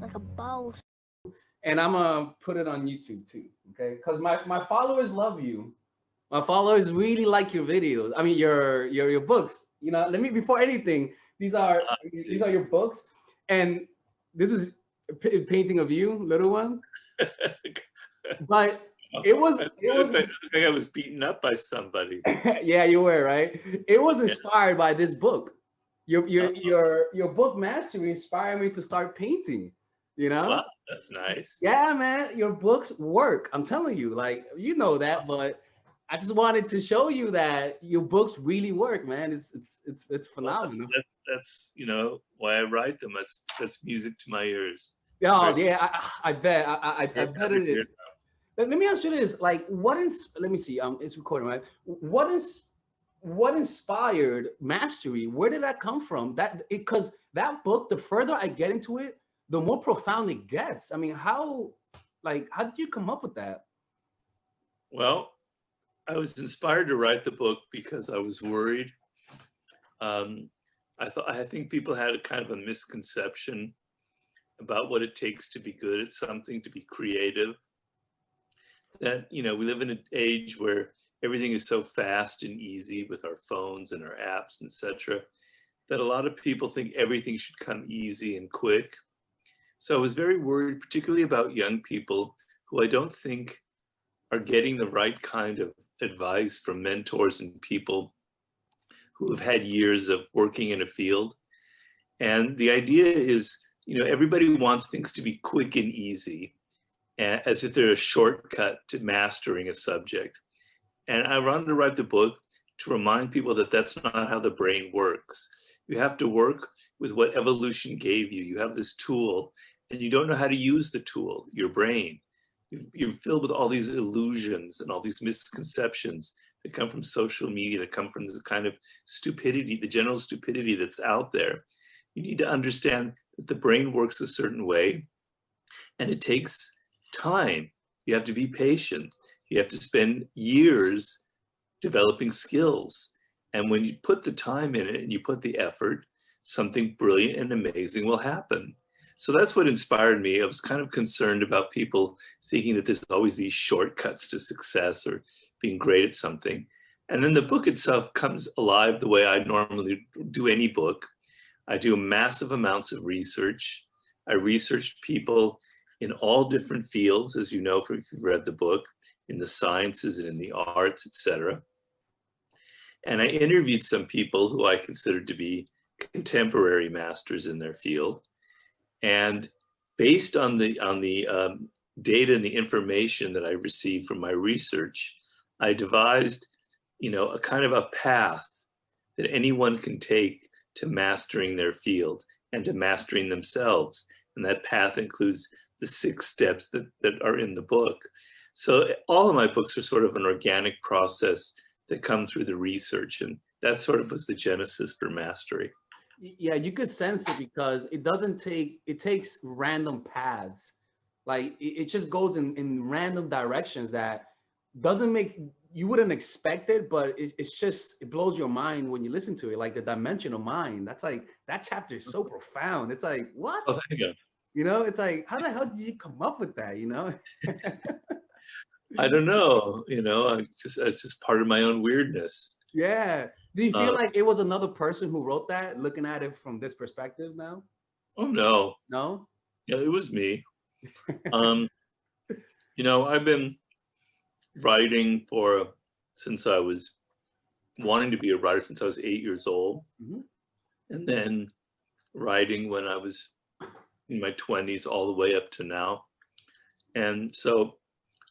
like a bowl. And I'm gonna put it on YouTube too, okay? Because my followers love you. My followers really like your videos. I mean, your books. You know, let me before anything, these are your books, and this is a painting of you, little one. But it was it was I think I was beaten up by somebody. yeah, you were right. It was Yeah. inspired by this book. Your your Uh, your your book mastery inspired me to start painting. You wow, know, that's nice. yeah, man, your books work. I'm telling you, like you know that, but I just wanted to show you that your books really work, man. It's Well, phenomenal. that's why I write them. That's music to my ears. I'm Yeah, very, yeah, I bet, I very bet happy it to hear is. Let me ask you this: like, what is? Let me see. It's recording, right? What inspired mastery? Where did that come from? Because that book, the further I get into it, the more profound it gets. I mean, how did you come up with that? well, I was inspired to write the book because I was worried. Um, I think people had a kind of a misconception about what it takes to be good at something, to be creative. That we live in an age where everything is so fast and easy with our phones and our apps, etc., that a lot of people think everything should come easy and quick. So I was very worried, particularly about young people who I don't think are getting the right kind of advice from mentors and people who have had years of working in a field. And the idea is, everybody wants things to be quick and easy, as if they're a shortcut to mastering a subject. And I wanted to write the book to remind people that that's not how the brain works. You have to work with what evolution gave you. You have this tool, and you don't know how to use the tool, your brain. You're filled with all these illusions and all these misconceptions that come from social media, that come from the kind of stupidity, the general stupidity that's out there. You need to understand that the brain works a certain way, and it takes time. You have to be patient. You have to spend years developing skills. And when you put the time in it and you put the effort, something brilliant and amazing will happen. So that's what inspired me. I was kind of concerned about people thinking that there's always these shortcuts to success or being great at something. And then the book itself comes alive the way I normally do any book. I do massive amounts of research. I researched people in all different fields, as you know, if you've read the book, in the sciences and in the arts, etc. And I interviewed some people who I considered to be contemporary masters in their field. And based on the data and the information that I received from my research, I devised, a kind of a path that anyone can take to mastering their field and to mastering themselves. And that path includes the 6 steps that are in the book. So all of my books are sort of an organic process that come through the research. And that sort of was the genesis for mastery. Yeah, you could sense it because it takes random paths. Like it just goes in random directions that doesn't make you wouldn't expect it, but it blows your mind when you listen to it. Like the dimensional mind. That's like that chapter is so profound. It's like, what? Oh, thank you. It's like, how the hell did you come up with that? I don't know, it's just part of my own weirdness. Yeah. Do you feel Uh, like it was another person who wrote that, looking at it from this perspective now? oh no, No? yeah, it was me. Um, I've been writing since I was wanting to be a writer since I was 8 years old, Mhm. and then writing when I was in my 20s all the way up to now. And so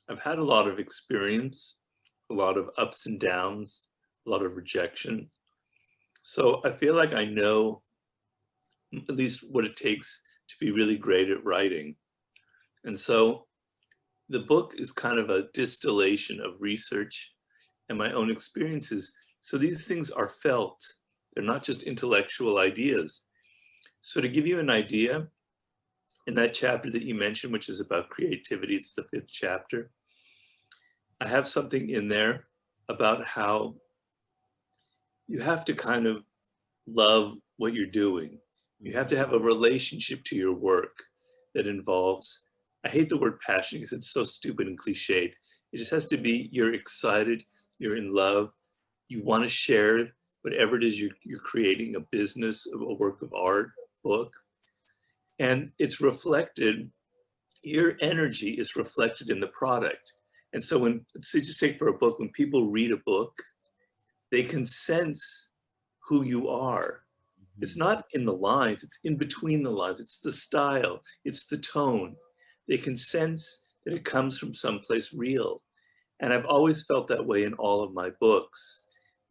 I've had a lot of experience, a lot of ups and downs, a lot of rejection. So I feel like I know at least what it takes to be really great at writing. And so the book is kind of a distillation of research and my own experiences. So these things are felt. They're not just intellectual ideas. So to give you an idea, in that chapter that you mentioned, which is about creativity, it's the 5th chapter, I have something in there about how you have to kind of love what you're doing. You have to have a relationship to your work. that involves, I hate the word passion because it's so stupid and cliched. It just has to be, you're excited, you're in love, you want to share whatever it is you're creating, a business, a work of art, book, and it's reflected, your energy is reflected in the product. And so when, so just take for a book, when people read a book, they can sense who you are. It's not in the lines, it's in between the lines. It's the style, it's the tone. They can sense that it comes from someplace real. And I've always felt that way in all of my books,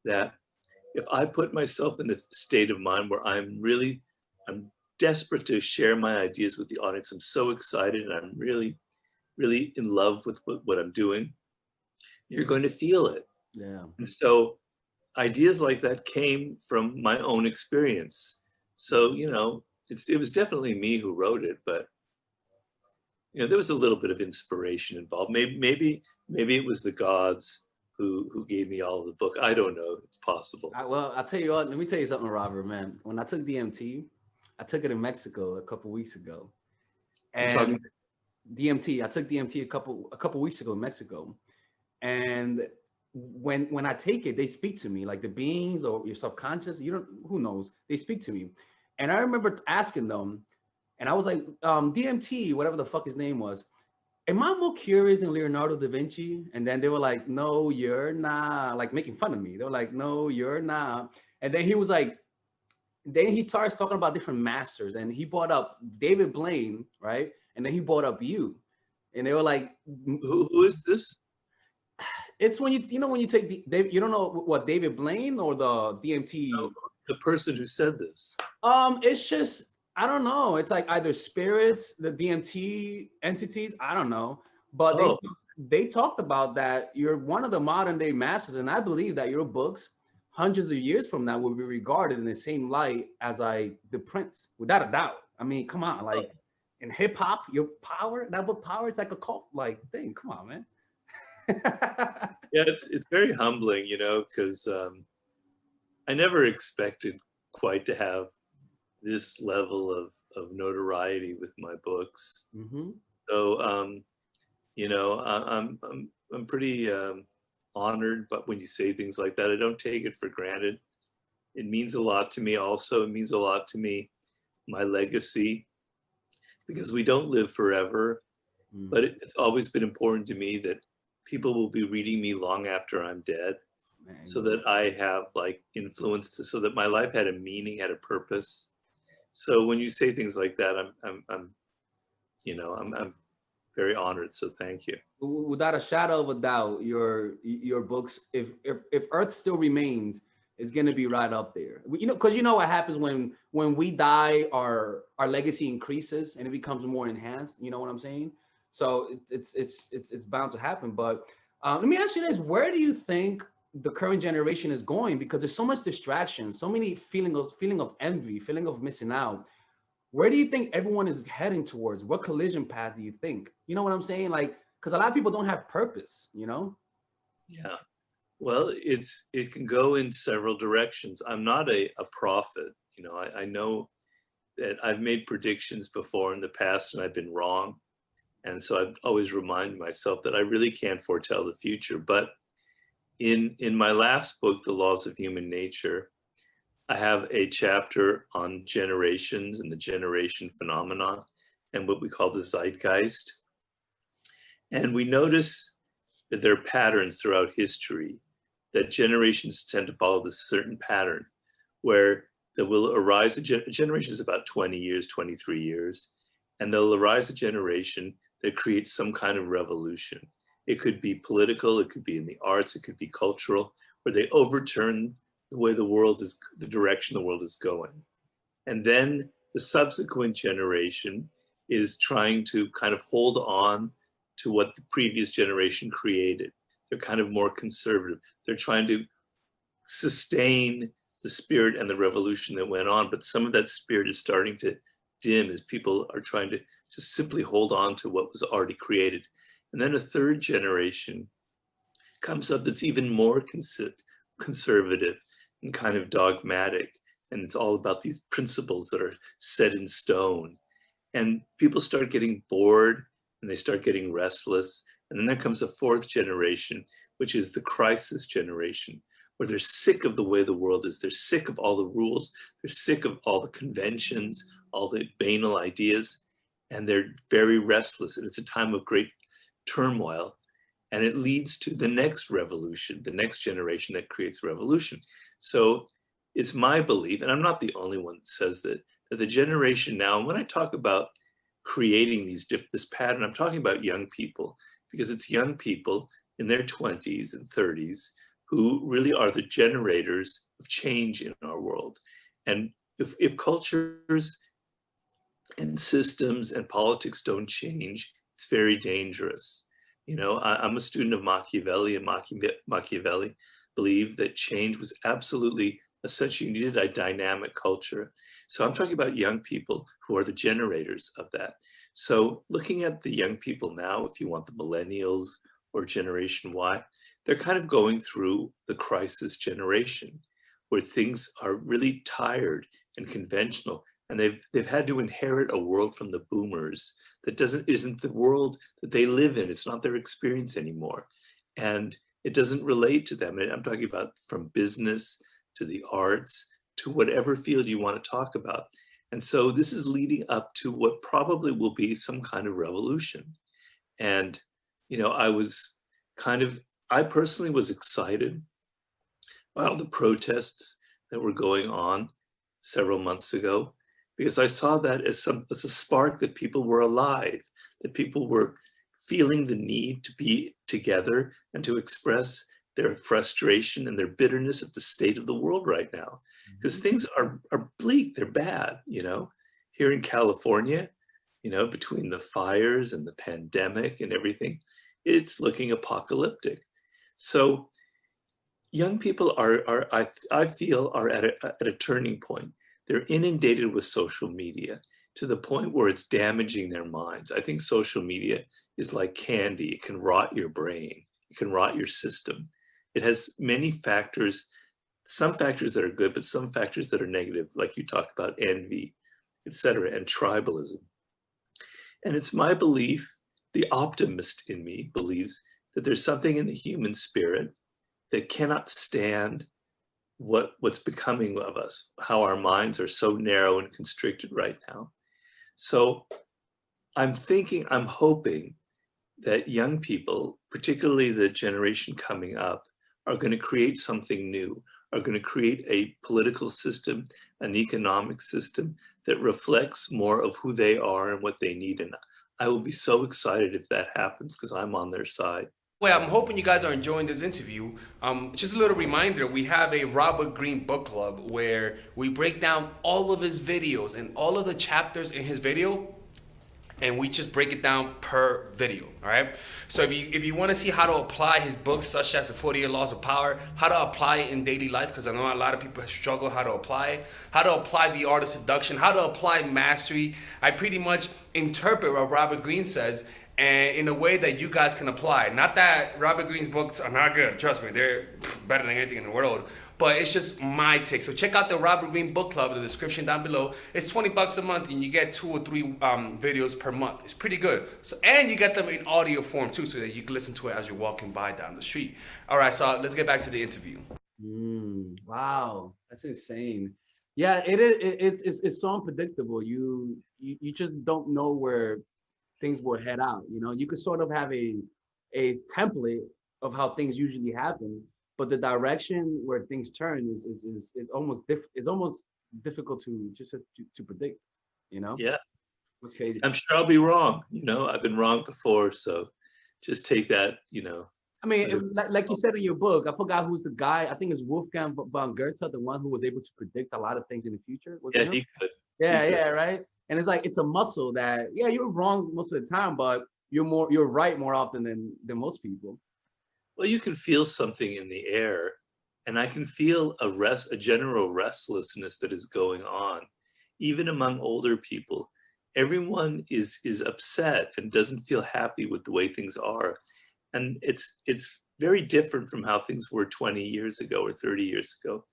that if I put myself in a state of mind where I'm desperate to share my ideas with the audience, I'm so excited and I'm really, really in love with what I'm doing, you're going to feel it. Yeah. And so ideas like that came from my own experience. So, you know, it was definitely me who wrote it, but, you know, there was a little bit of inspiration involved. Maybe it was the gods who gave me all of the book. I don't know. It's possible. Well, I'll tell you what, let me tell you something, Robert, man. When I took DMT, I took it in Mexico a couple weeks ago. And DMT, I took DMT a couple weeks ago in Mexico. And when I take it, they speak to me, like the beings or your subconscious, you don't, who knows, they speak to me. And I remember asking them, and I was like, DMT, whatever the fuck his name was, am I more curious than Leonardo da Vinci? And then they were like, no, you're not, like making fun of me. They were like, no, you're not. And then he was like, then he starts talking about different masters, and he brought up David Blaine, right? And then he brought up you. And they were like, who is this? It's when you know when you take you don't know what, David Blaine or the DMT? No, the person who said this. It's just, I don't know. It's like either spirits, the DMT entities, I don't know. But they talked about that you're one of the modern day masters, and I believe that your books, hundreds of years from now, will be regarded in the same light as the Prince, without a doubt. I mean, come on, like in hip hop, your power, that book Power, it's like a cult like thing. Come on, man. Yeah, it's very humbling, you know, because I never expected quite to have this level of notoriety with my books. Mm-hmm. So you know, I'm pretty honored, but when you say things like that, I don't take it for granted. It means a lot to me. Also, it means a lot to me, my legacy, because we don't live forever. But it's always been important to me that people will be reading me long after I'm dead, so that I have like influence, so that my life had a meaning, had a purpose. So when you say things like that, I'm you know, I'm very honored. So thank you. Without a shadow of a doubt, your books, if Earth still remains, is going to be right up there. You know, because you know what happens when we die, our legacy increases and it becomes more enhanced. You know what I'm saying? So it's bound to happen. But let me ask you this: where do you think the current generation is going? Because there's so much distraction, so many feeling of envy, feeling of missing out. Where do you think everyone is heading towards? What collision path do you think? You know what I'm saying? Like, because a lot of people don't have purpose, you know? Yeah. Well, it can go in several directions. I'm not a prophet. You know, I know that I've made predictions before in the past and I've been wrong. And so I've always reminded myself that I really can't foretell the future. But in my last book, The Laws of Human Nature, I have a chapter on generations and the generation phenomenon and what we call the zeitgeist. And we notice that there are patterns throughout history, that generations tend to follow this certain pattern where there will arise a generation is about 20 years, 23 years, and there'll arise a generation that creates some kind of revolution. It could be political, it could be in the arts, it could be cultural, where they overturn the way the world is, the direction the world is going. And then the subsequent generation is trying to kind of hold on to what the previous generation created. They're kind of more conservative. They're trying to sustain the spirit and the revolution that went on, but some of that spirit is starting to dim as people are trying to just simply hold on to what was already created. And then a third generation comes up that's even more conservative and kind of dogmatic. And it's all about these principles that are set in stone. And people start getting bored and they start getting restless. And then there comes a fourth generation, which is the crisis generation, where they're sick of the way the world is. They're sick of all the rules. They're sick of all the conventions, all the banal ideas, and they're very restless. And it's a time of great turmoil. And it leads to the next revolution, the next generation that creates revolution. So it's my belief, and I'm not the only one that says that the generation now, and when I talk about creating this pattern, I'm talking about young people, because it's young people in their 20s and 30s who really are the generators of change in our world. And if cultures and systems and politics don't change, it's very dangerous. You know, I'm a student of Machiavelli, and Machiavelli believed that change was absolutely essential. You needed a dynamic culture. So I'm talking about young people who are the generators of that. So looking at the young people now, if you want the millennials or Generation Y, they're kind of going through the crisis generation where things are really tired and conventional. And they've had to inherit a world from the boomers that isn't the world that they live in. It's not their experience anymore. And it doesn't relate to them. And I'm talking about from business to the arts to whatever field you want to talk about. And so this is leading up to what probably will be some kind of revolution. And, you know, I personally was excited by all the protests that were going on several months ago, because I saw that as a spark that people were alive, that people were feeling the need to be together and to express their frustration and their bitterness at the state of the world right now. Because things are bleak, they're bad, you know. Here in California, you know, between the fires and the pandemic and everything, it's looking apocalyptic. So young people I feel are at a turning point. They're inundated with social media to the point where it's damaging their minds. I think social media is like candy. It can rot your brain. It can rot your system. It has many factors, some factors that are good, but some factors that are negative, like you talk about envy, etc., and tribalism. And it's my belief, the optimist in me believes that there's something in the human spirit that cannot stand what's becoming of us, how our minds are so narrow and constricted right now. So I'm hoping that young people, particularly the generation coming up, are going to create something new, are going to create a political system, an economic system that reflects more of who they are and what they need. And I will be so excited if that happens because I'm on their side. Well, I'm hoping you guys are enjoying this interview. Just a little reminder, we have a Robert Greene book club where we break down all of his videos and all of the chapters in his video, and we just break it down per video, all right? So if you want to see how to apply his books, such as the 48 Laws of Power, how to apply it in daily life, because I know a lot of people struggle how to apply it, how to apply the art of seduction, how to apply mastery, I pretty much interpret what Robert Greene says and in a way that you guys can apply. Not that Robert Greene's books are not good, trust me, they're better than anything in the world, but it's just my take. So check out the Robert Greene book club, the description down below. It's $20 a month and you get 2 or 3 videos per month. It's pretty good. So, and you get them in audio form too, so that you can listen to it as you're walking by down the street. All right, so let's get back to the interview. Wow, that's insane. Yeah, it is. It's so unpredictable. You just don't know where things will head out. You know, you could sort of have a template of how things usually happen, but the direction where things turn is almost difficult to predict. You know? Yeah, It's crazy. I'm sure I'll be wrong. You know, I've been wrong before, so just take that. You know. I mean, like you said in your book, I forgot who's the guy. I think it's Wolfgang von Goethe, the one who was able to predict a lot of things in the future. Was it him? He could. Yeah, He could. yeah, right. And it's like it's a muscle that you're wrong most of the time, but you're right more often than most people. Well, you can feel something in the air, and I can feel a general restlessness that is going on, even among older people. Everyone is upset and doesn't feel happy with the way things are, and it's very different from how things were 20 years ago or 30 years ago.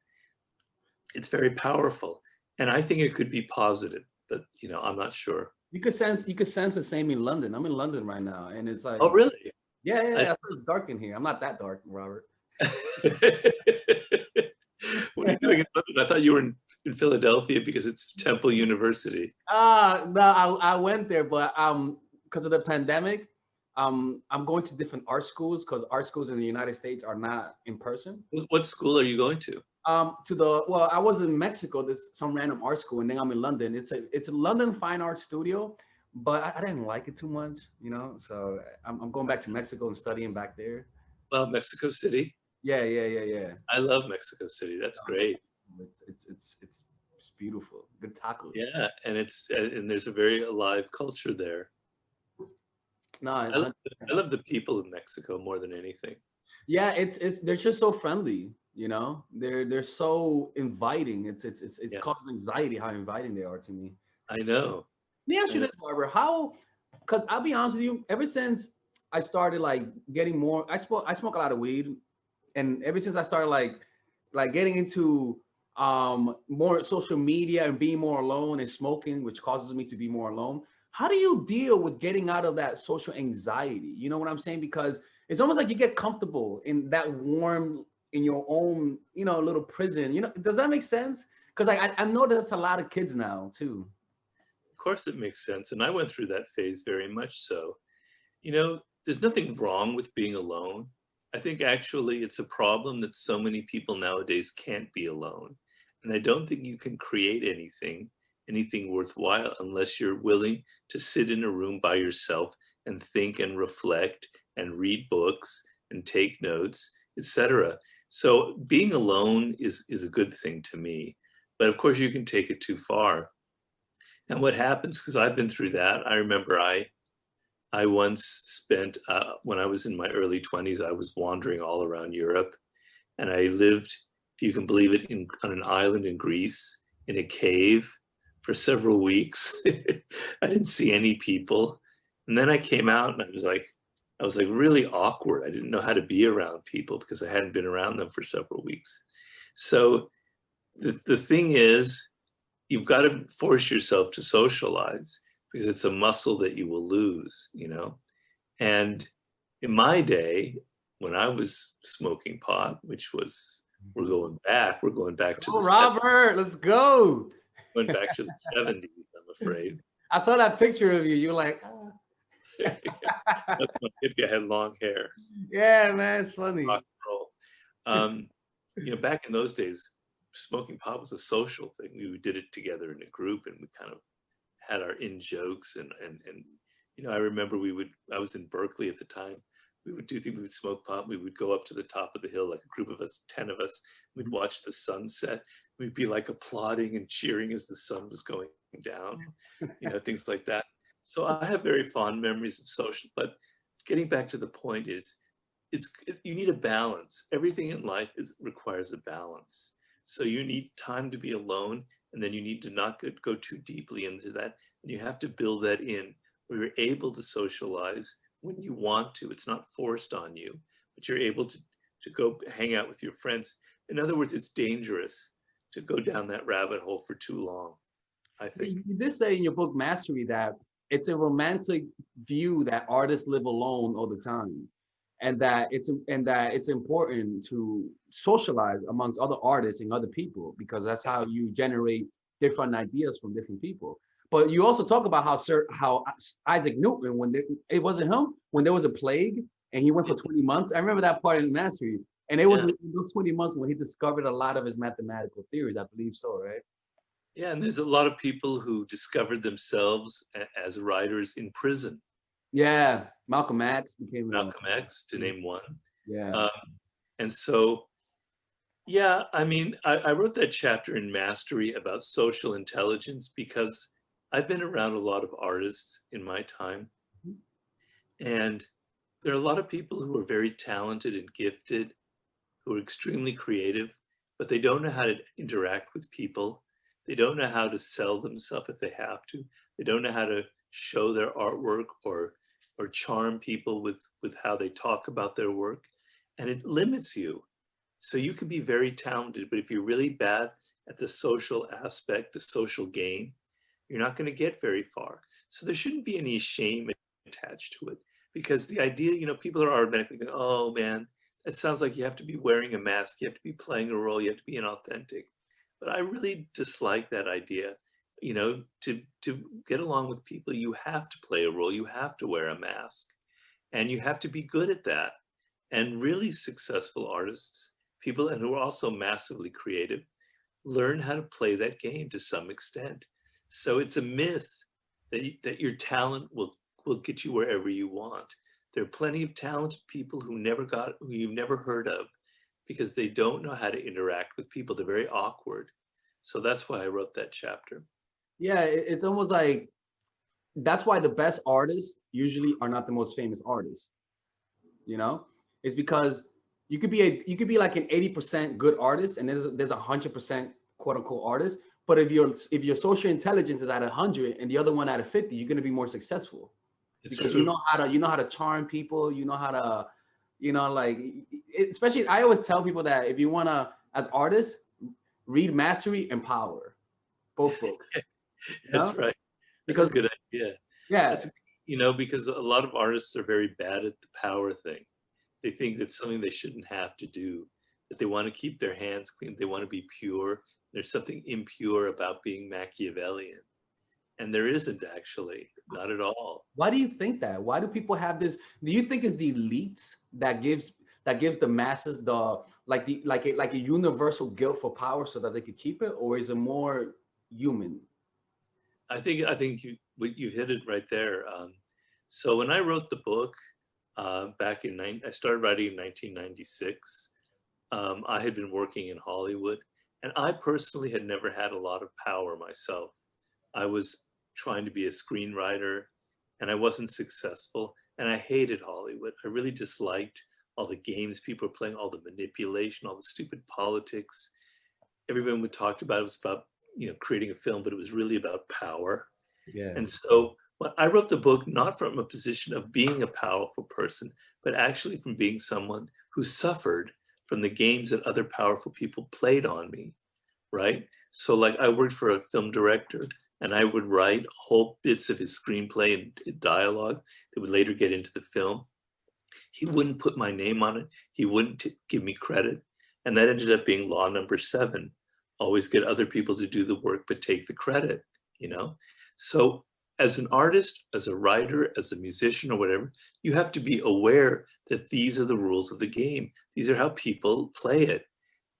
It's very powerful, and I think it could be positive, but you know, I'm not sure. You could sense the same in London. I'm in London right now, and it's like, Oh, really? yeah, yeah, I, yeah. It's dark in here. I'm not that dark, Robert. what are you doing in London? I thought you were in Philadelphia because it's Temple University. No, I went there, but because of the pandemic, I'm going to different art schools because art schools in the United States are not in person. What school are you going to? Well, I was in Mexico. There's some random art school, and then I'm in London. It's a London Fine Art Studio, but I didn't like it too much, you know. So I'm going back to Mexico and studying back there. Well, Mexico City. Yeah, yeah, yeah, yeah. I love Mexico City. That's great. It's beautiful. Good tacos. Yeah, and there's a very alive culture there. No, I love the people of Mexico more than anything. yeah, it's they're just so friendly, you know. They're so inviting. It Yeah, causes anxiety how inviting they are to me. I know. Let me ask I you know. this, Barbara. How? Because I'll be honest with you. Ever since I started like getting more, I smoke a lot of weed, and ever since I started like getting into more social media and being more alone and smoking, which causes me to be more alone. How do you deal with getting out of that social anxiety? You know what I'm saying? Because it's almost like you get comfortable in that warm in your own, you know, little prison. You know, does that make sense? Because I know that's a lot of kids now too. Of course, it makes sense. And I went through that phase very much so. You know, there's nothing wrong with being alone. I think actually it's a problem that so many people nowadays can't be alone. And I don't think you can create anything worthwhile unless you're willing to sit in a room by yourself and think and reflect and read books and take notes, etc. So being alone is a good thing to me. But of course you can take it too far. And what happens, because I've been through that, I remember I once spent, when I was in my early 20s, I was wandering all around Europe. And I lived, if you can believe it, on an island in Greece, in a cave for several weeks. I didn't see any people. And then I came out and I was like really awkward. I didn't know how to be around people because I hadn't been around them for several weeks. So the thing is, you've got to force yourself to socialize because it's a muscle that you will lose, you know? And in my day, when I was smoking pot, which was, we're going back to Oh, the Robert, let's go. going back to the 70s, I'm afraid. I saw that picture of you. You're like, That's my hippie, I had long hair, yeah, man, it's funny. rock and roll. You know, back in those days, smoking pot was a social thing. We did it together in a group and we kind of had our in jokes and you know, I remember I was in Berkeley at the time. We would do things, we would smoke pot, we would go up to the top of the hill, like a group of us, 10 of us, we'd watch the sunset. We'd be like applauding and cheering as the sun was going down, you know, things like that. So I have very fond memories of social, but getting back to the point is, you need a balance. Everything in life requires a balance. So you need time to be alone, and then you need to not go too deeply into that. And you have to build that in where you're able to socialize when you want to. It's not forced on you, but you're able to go hang out with your friends. In other words, it's dangerous to go down that rabbit hole for too long, I think. You did say in your book Mastery that it's a romantic view that artists live alone all the time, and that it's important to socialize amongst other artists and other people because that's how you generate different ideas from different people. But you also talk about how Isaac Newton, it wasn't him when there was a plague and he went for 20 months. I remember that part in Mastery, and it was Yeah. in those 20 months when he discovered a lot of his mathematical theories. I believe so, right? Yeah, and there's a lot of people who discovered themselves as writers in prison. Yeah, Malcolm X became Malcolm X, to name one. yeah. And so, yeah, I mean, I wrote that chapter in Mastery about social intelligence because I've been around a lot of artists in my time. And there are a lot of people who are very talented and gifted, who are extremely creative, but they don't know how to interact with people. They don't know how to sell themselves if they have to. They don't know how to show their artwork or charm people with how they talk about their work. And it limits you. So you can be very talented, but if you're really bad at the social aspect, the social game, you're not going to get very far. So there shouldn't be any shame attached to it, because the idea, people are automatically going, oh man, that sounds like you have to be wearing a mask, you have to be playing a role, you have to be inauthentic. But I really dislike that idea. To get along with people, you have to play a role, you have to wear a mask, and you have to be good at that. And really successful artists, people and who are also massively creative, learn how to play that game to some extent. So it's a myth that your talent will get you wherever you want. There are plenty of talented people who you've never heard of, because they don't know how to interact with people. They're very awkward. So that's why I wrote that chapter. Yeah, it's almost like that's why the best artists usually are not the most famous artists. You know, it's because you could be like an 80% good artist, and there's 100% quote unquote artist. But if your social intelligence is at 100 and the other one at 50, you're gonna be more successful, It's because true. you know how to charm people, you know how to, like, especially I always tell people that if you wanna, as artists, read Mastery and Power, both books. You That's know, right. That's a because good idea. yeah, That's, because a lot of artists are very bad at the power thing. They think that's something they shouldn't have to do, that they want to keep their hands clean, they want to be pure. There's something impure about being Machiavellian. And there isn't, actually, not at all. why do you think that? Why do people have this? Do you think it's the elites that gives the masses the like a universal guilt for power so that they could keep it, or is it more human? I think you hit it right there. So when I wrote the book, I started writing in 1996. I had been working in Hollywood, and I personally had never had a lot of power myself. I was trying to be a screenwriter, and I wasn't successful, and I hated Hollywood. I really disliked all the games people were playing, all the manipulation, all the stupid politics. Everyone we talked about, it was about, creating a film, but it was really about power. Yeah. And so I wrote the book not from a position of being a powerful person, but actually from being someone who suffered from the games that other powerful people played on me, right? So like I worked for a film director, and I would write whole bits of his screenplay and dialogue that would later get into the film. He wouldn't put my name on it. He wouldn't give me credit. And that ended up being law number 7. Always get other people to do the work, but take the credit, you know? So as an artist, as a writer, as a musician or whatever, you have to be aware that these are the rules of the game. These are how people play it.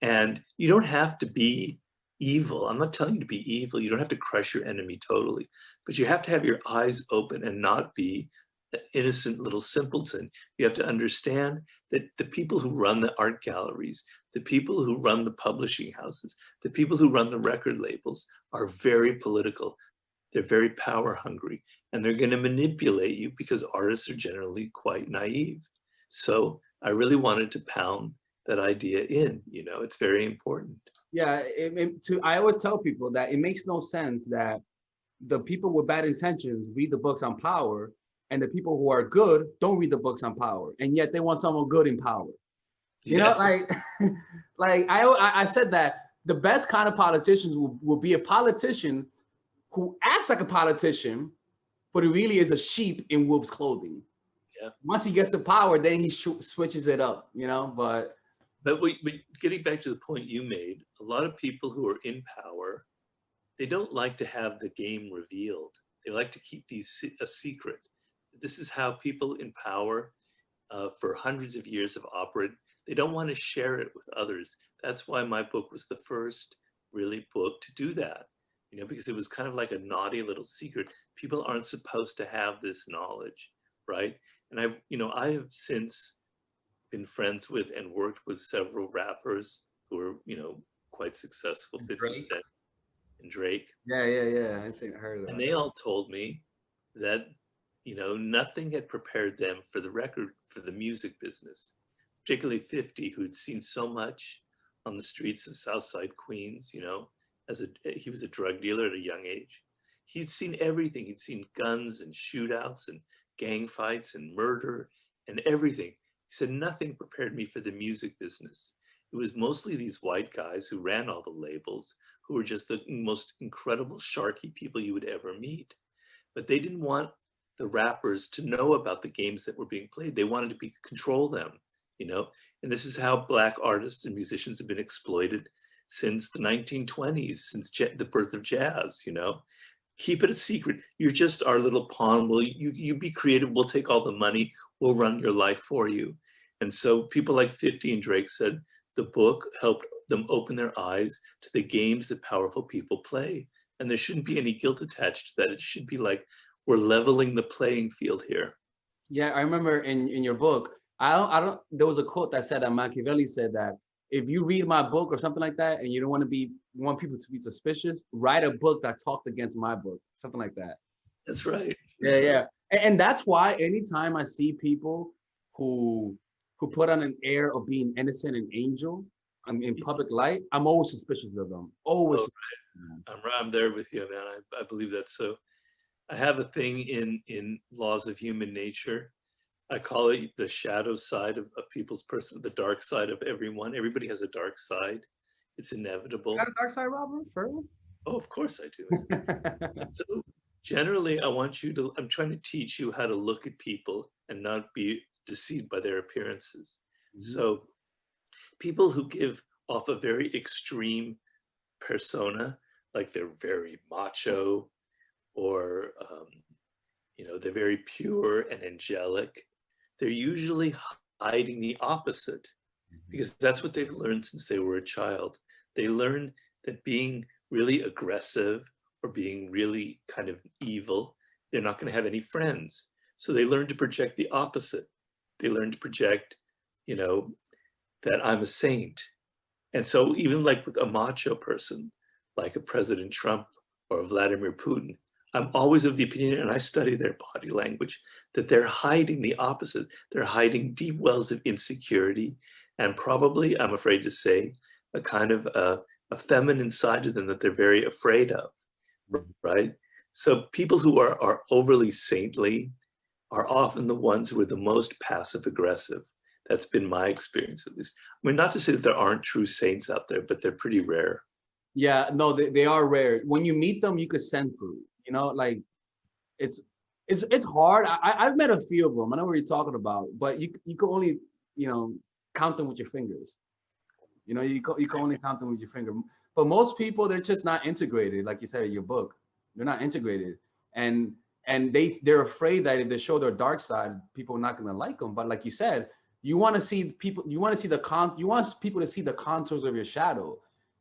And you don't have to be evil. I'm not telling you to be evil. You don't have to crush your enemy totally, but you have to have your eyes open and not be an innocent little simpleton. You have to understand that the people who run the art galleries, the people who run the publishing houses, the people who run the record labels are very political. They're very power hungry, and they're going to manipulate you because artists are generally quite naive. So I really wanted to pound that idea in, it's very important. Yeah, I always tell people that it makes no sense that the people with bad intentions read the books on power, and the people who are good don't read the books on power, and yet they want someone good in power. You know, like, like I said that the best kind of politicians will be a politician who acts like a politician, but he really is a sheep in wolf's clothing. Yeah. Once he gets the power, then he switches it up, but But getting back to the point you made, a lot of people who are in power, they don't like to have the game revealed. They like to keep these a secret. This is how people in power for hundreds of years have operated. They don't want to share it with others. That's why my book was the first really book to do that, because it was kind of like a naughty little secret. People aren't supposed to have this knowledge, right? And I have since been friends with and worked with several rappers who are, quite successful, 50 Cent and Drake. Yeah. I heard of that. And they all told me that, nothing had prepared them for the music business, particularly 50, who'd seen so much on the streets of Southside Queens, he was a drug dealer at a young age. He'd seen everything. He'd seen guns and shootouts and gang fights and murder and everything. He said, nothing prepared me for the music business. It was mostly these white guys who ran all the labels, who were just the most incredible sharky people you would ever meet. But they didn't want the rappers to know about the games that were being played. They wanted to control them, you know? And this is how Black artists and musicians have been exploited since the 1920s, since the birth of jazz, you know? Keep it a secret. You're just our little pawn. Well, you be creative. We'll take all the money. We'll run your life for you. And so people like 50 and Drake said the book helped them open their eyes to the games that powerful people play. And there shouldn't be any guilt attached to that. It should be like, we're leveling the playing field here. Yeah, I remember in your book, there was a quote that said that Machiavelli said that if you read my book or something like that and you don't want people to be suspicious, write a book that talks against my book, something like that. That's right. Yeah, yeah. And that's why anytime I see people who put on an air of being innocent and angel in public light, I'm always suspicious of them. Always. Oh, right. I'm there with you, man. I believe that. So I have a thing in Laws of Human Nature. I call it the shadow side of people's person, the dark side of everyone. Everybody has a dark side. It's inevitable. You got a dark side, Robert? For real? Oh, of course I do. So generally, I'm trying to teach you how to look at people and not be deceived by their appearances. Mm-hmm. So people who give off a very extreme persona, like they're very macho, or they're very pure and angelic, they're usually hiding the opposite, because that's what they've learned since they were a child. They learned that being really aggressive or being really kind of evil, they're not going to have any friends. So they learn to project the opposite. They learn to project, that I'm a saint. And so even like with a macho person, like a President Trump or a Vladimir Putin, I'm always of the opinion, and I study their body language, that they're hiding the opposite. They're hiding deep wells of insecurity, and probably, I'm afraid to say, a kind of a feminine side to them that they're very afraid of, right? So people who are overly saintly are often the ones who are the most passive aggressive. That's been my experience, at least. I mean, not to say that there aren't true saints out there, but they're pretty rare. Yeah, no, they are rare. When you meet them, you could sense it. Like it's hard. I've met a few of them. I know what you're talking about, but you can only count them with your fingers. You can only count them with your finger. But most people, they're just not integrated, like you said in your book. They're not integrated, and they're afraid that if they show their dark side, people are not going to like them. But like you said, you want people to see the contours of your shadow,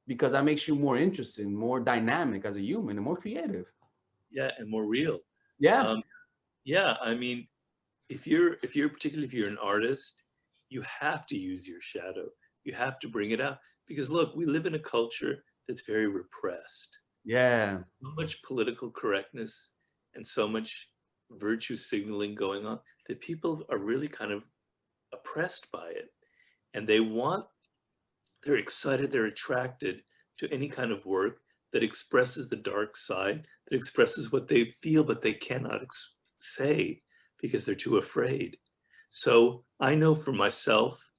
because that makes you more interesting, more dynamic as a human, and more creative. Yeah, and more real. Yeah. Yeah, I mean, particularly if you're an artist, you have to use your shadow. You have to bring it out, because look, we live in a culture that's very repressed. Yeah. So much political correctness and so much virtue signaling going on that people are really kind of oppressed by it. And they're excited, they're attracted to any kind of work that expresses the dark side, that expresses what they feel, but they cannot say because they're too afraid. So I know for myself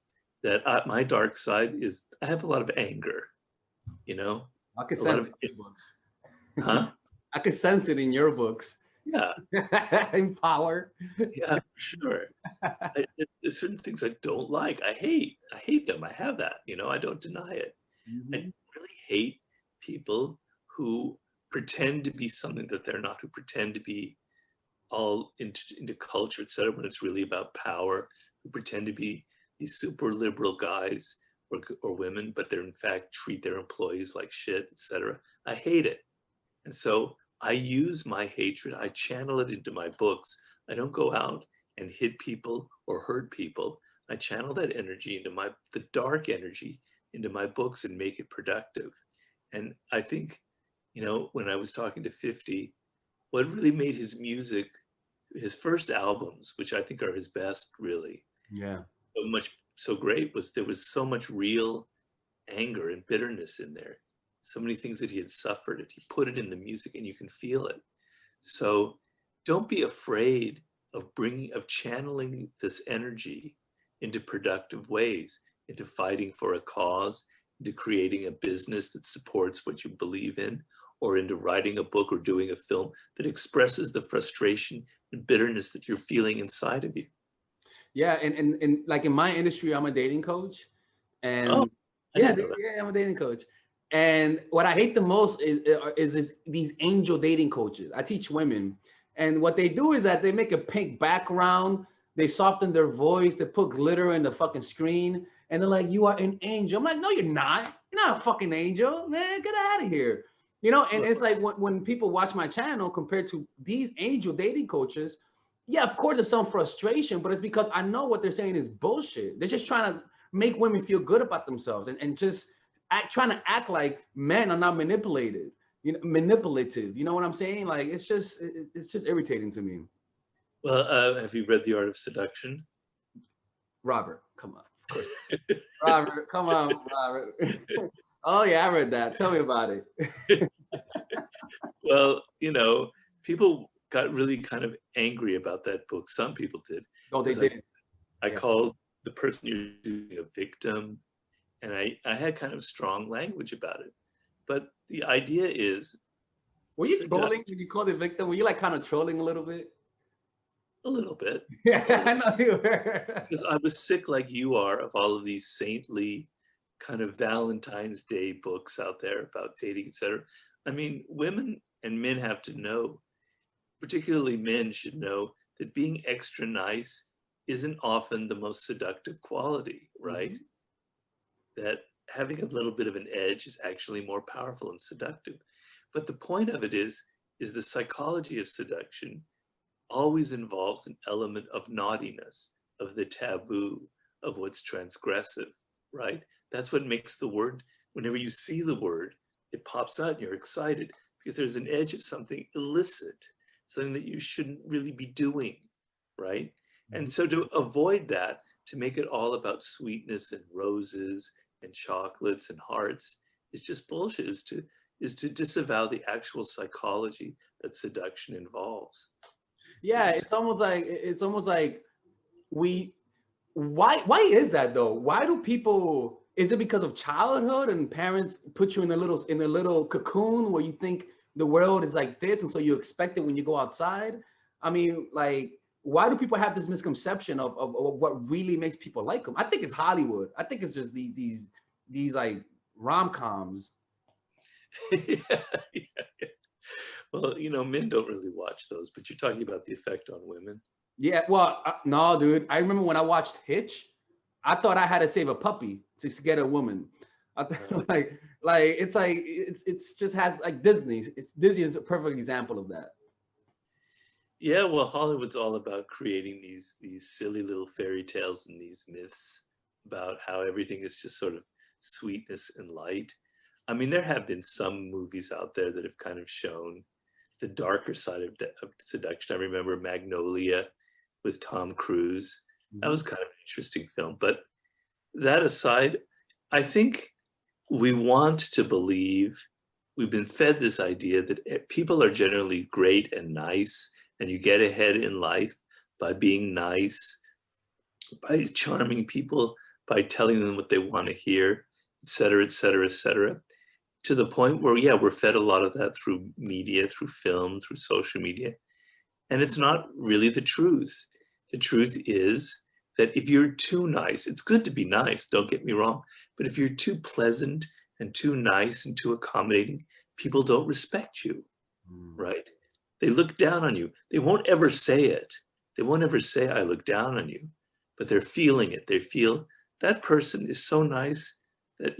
that my dark side is, I have a lot of anger, I could sense it in your books. Huh? I could sense it in your books. Yeah. In power. Yeah, for sure. There's certain things I don't like. I hate them. I have that, I don't deny it. Mm-hmm. I really hate people who pretend to be something that they're not, who pretend to be all into culture, etc., when it's really about power, who pretend to be these super liberal guys or women, but they're in fact treat their employees like shit, etc. I hate it. And so I use my hatred, I channel it into my books. I don't go out and hit people or hurt people. I channel that energy into the dark energy into my books and make it productive. And I think, when I was talking to 50, what really made his music, his first albums, which I think are his best, really, so great, was there was so much real anger and bitterness in there. So many things that he had suffered, and he put it in the music and you can feel it. So don't be afraid of channeling this energy into productive ways, into fighting for a cause, into creating a business that supports what you believe in, or into writing a book or doing a film that expresses the frustration and bitterness that you're feeling inside of you. Yeah, and like in my industry, I'm a dating coach, Oh, and I yeah, didn't know that. yeah, I'm a dating coach. And what I hate the most is these angel dating coaches. I teach women, and what they do is that they make a pink background, they soften their voice, they put glitter in the fucking screen, and they're like, "You are an angel." I'm like, "No, you're not. You're not a fucking angel, man. Get out of here." You know, and it's like when people watch my channel compared to these angel dating coaches, yeah, of course there's some frustration, but it's because I know what they're saying is bullshit. They're just trying to make women feel good about themselves and just trying to act like men are not manipulated, manipulative. You know what I'm saying? Like it's just irritating to me. Well, have you read The Art of Seduction? Robert, come on, of course. Robert, come on, Robert. Oh yeah, I read that. Tell me about it. Well, people got really kind of angry about that book. Some people did. Oh, they Because did. I Yeah. called the person you're doing a victim, and I had kind of strong language about it. But the idea is, Were you trolling when you called the victim? Were you like kind of trolling a little bit? a little bit. Yeah, I know you were. Because I was sick like you are of all of these saintly kind of Valentine's Day books out there about dating, etc. I mean, women and men have to know, particularly men should know, that being extra nice isn't often the most seductive quality, right? Mm-hmm. That having a little bit of an edge is actually more powerful and seductive. But the point of it is the psychology of seduction always involves an element of naughtiness, of the taboo, of what's transgressive, right? That's what makes the word, whenever you see the word, it pops out and you're excited because there's an edge of something illicit, something that you shouldn't really be doing, right? Mm-hmm. And so to avoid that, to make it all about sweetness and roses and chocolates and hearts, is just bullshit, is to disavow the actual psychology that seduction involves. Yeah, it's almost like why is that though? Why do people, is it because of childhood and parents put you in a little cocoon where you think the world is like this and so you expect it when you go outside? I mean, like, why do people have this misconception of what really makes people like them? I think it's Hollywood. I think it's just these like rom-coms. Yeah. Well, men don't really watch those, but you're talking about the effect on women. Yeah, well, no, dude. I remember when I watched Hitch, I thought I had to save a puppy to get a woman. I thought, it's just has like Disney. Disney is a perfect example of that. Yeah, well, Hollywood's all about creating these silly little fairy tales and these myths about how everything is just sort of sweetness and light. I mean, there have been some movies out there that have kind of shown the darker side of seduction. I remember Magnolia with Tom Cruise. That was kind of an interesting film. But that aside, I think we want to believe, we've been fed this idea that people are generally great and nice, and you get ahead in life by being nice, by charming people, by telling them what they want to hear, et cetera, et cetera, et cetera. To the point where, yeah, we're fed a lot of that through media, through film, through social media. And it's not really the truth. The truth is that if you're too nice, it's good to be nice, don't get me wrong, but if you're too pleasant and too nice and too accommodating, people don't respect you, right? They look down on you. They won't ever say it. They won't ever say, I look down on you, but they're feeling it. They feel that person is so nice that,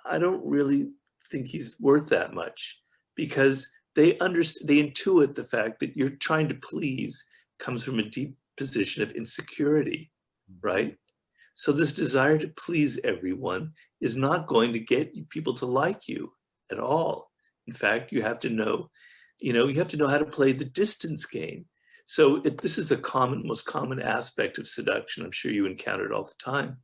I don't really think he's worth that much, because they intuit the fact that you're trying to please comes from a deep position of insecurity, right? So this desire to please everyone is not going to get people to like you at all. In fact, you have to know how to play the distance game. So this is the most common aspect of seduction. I'm sure you encounter it all the time.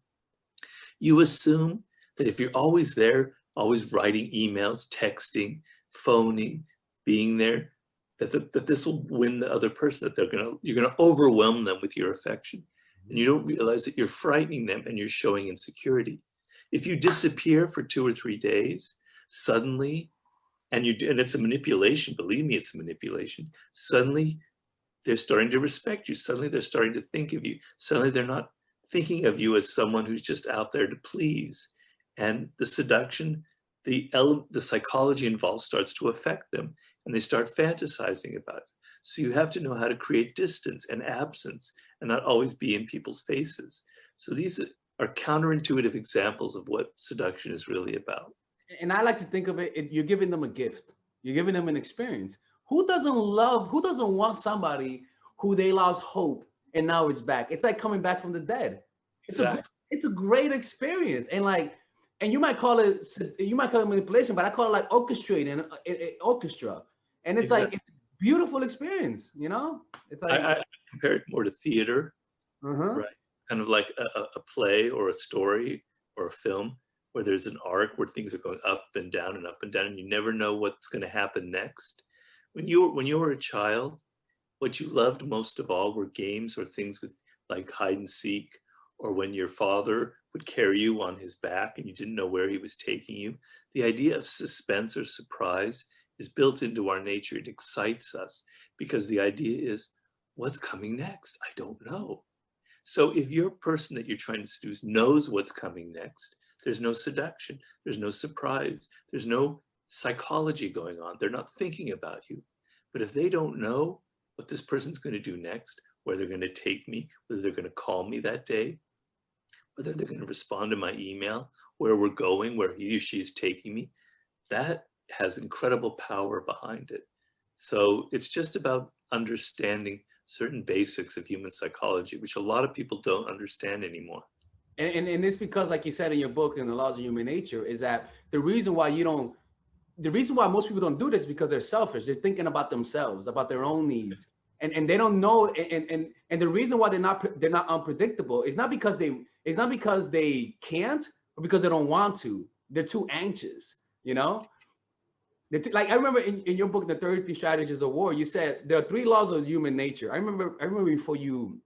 You assume that if you're always there, always writing emails, texting, phoning, being there, that this will win the other person, that you're gonna overwhelm them with your affection. And you don't realize that you're frightening them and you're showing insecurity. If you disappear for 2 or 3 days, suddenly, and it's a manipulation, believe me, it's a manipulation. Suddenly they're starting to respect you. Suddenly they're starting to think of you. Suddenly they're not thinking of you as someone who's just out there to please. And the seduction, the psychology involved starts to affect them, and they start fantasizing about it. So you have to know how to create distance and absence and not always be in people's faces. So these are counterintuitive examples of what seduction is really about. And I like to think of it, you're giving them a gift. You're giving them an experience. Who doesn't want somebody who they lost hope and now it's back? It's like coming back from the dead. Exactly. It's a great experience. And you might call it manipulation, but I call it like orchestrating an orchestra. And it's Exactly. like it's a beautiful experience, you know? It's like I compare it more to theater, right? Kind of like a play or a story or a film where there's an arc where things are going up and down and up and down, and you never know what's going to happen next. When you were a child, what you loved most of all were games or things with like hide and seek, or when your father would carry you on his back and you didn't know where he was taking you. The idea of suspense or surprise is built into our nature. It excites us because the idea is, what's coming next? I don't know. So if your person that you're trying to seduce knows what's coming next, there's no seduction, there's no surprise, there's no psychology going on. They're not thinking about you. But if they don't know what this person's going to do next, where they're going to take me, whether they're going to call me that day, whether they're going to respond to my email, where we're going, where he or she is taking me, that has incredible power behind it. So it's just about understanding certain basics of human psychology, which a lot of people don't understand anymore. And it's because, like you said in your book, in The Laws of Human Nature, is that the reason why most people don't do this is because they're selfish. They're thinking about themselves, about their own needs. And they don't know, and the reason why they're not unpredictable is not because they can't, but because they don't want to. They're too anxious, you know? Like I remember in your book, The 33 Strategies of War, you said there are 3 laws of human nature. I remember before you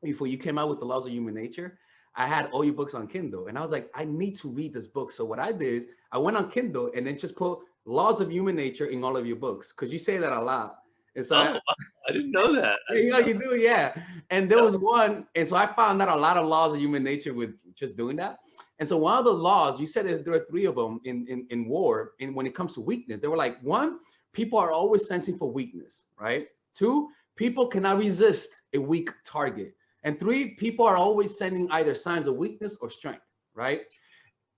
came out with The Laws of Human Nature, I had all your books on Kindle, and I was like, I need to read this book. So what I did is I went on Kindle and then just put Laws of Human Nature in all of your books, because you say that a lot. And so I didn't know that. you do, yeah. And there was one, and so I found out a lot of laws of human nature with just doing that. And so one of the laws, you said that there are 3 of them in war, and when it comes to weakness, they were like, 1, people are always sensing for weakness, right? 2, people cannot resist a weak target. And 3, people are always sending either signs of weakness or strength, right?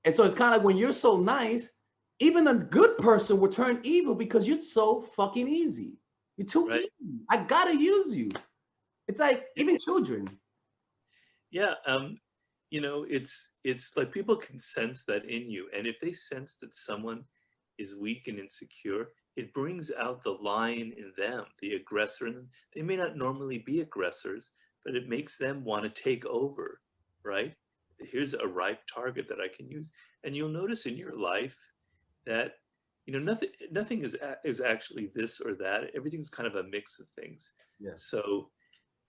And so it's kind of like when you're so nice, even a good person will turn evil because you're so fucking easy. You're too easy. I gotta use you. It's like even children. Yeah, you know, it's like people can sense that in you, and if they sense that someone is weak and insecure, it brings out the lion in them, the aggressor in them. They may not normally be aggressors, but it makes them want to take over, right? Here's a ripe target that I can use. And you'll notice in your life that, you know, nothing is actually this or that. Everything's kind of a mix of things. Yeah. So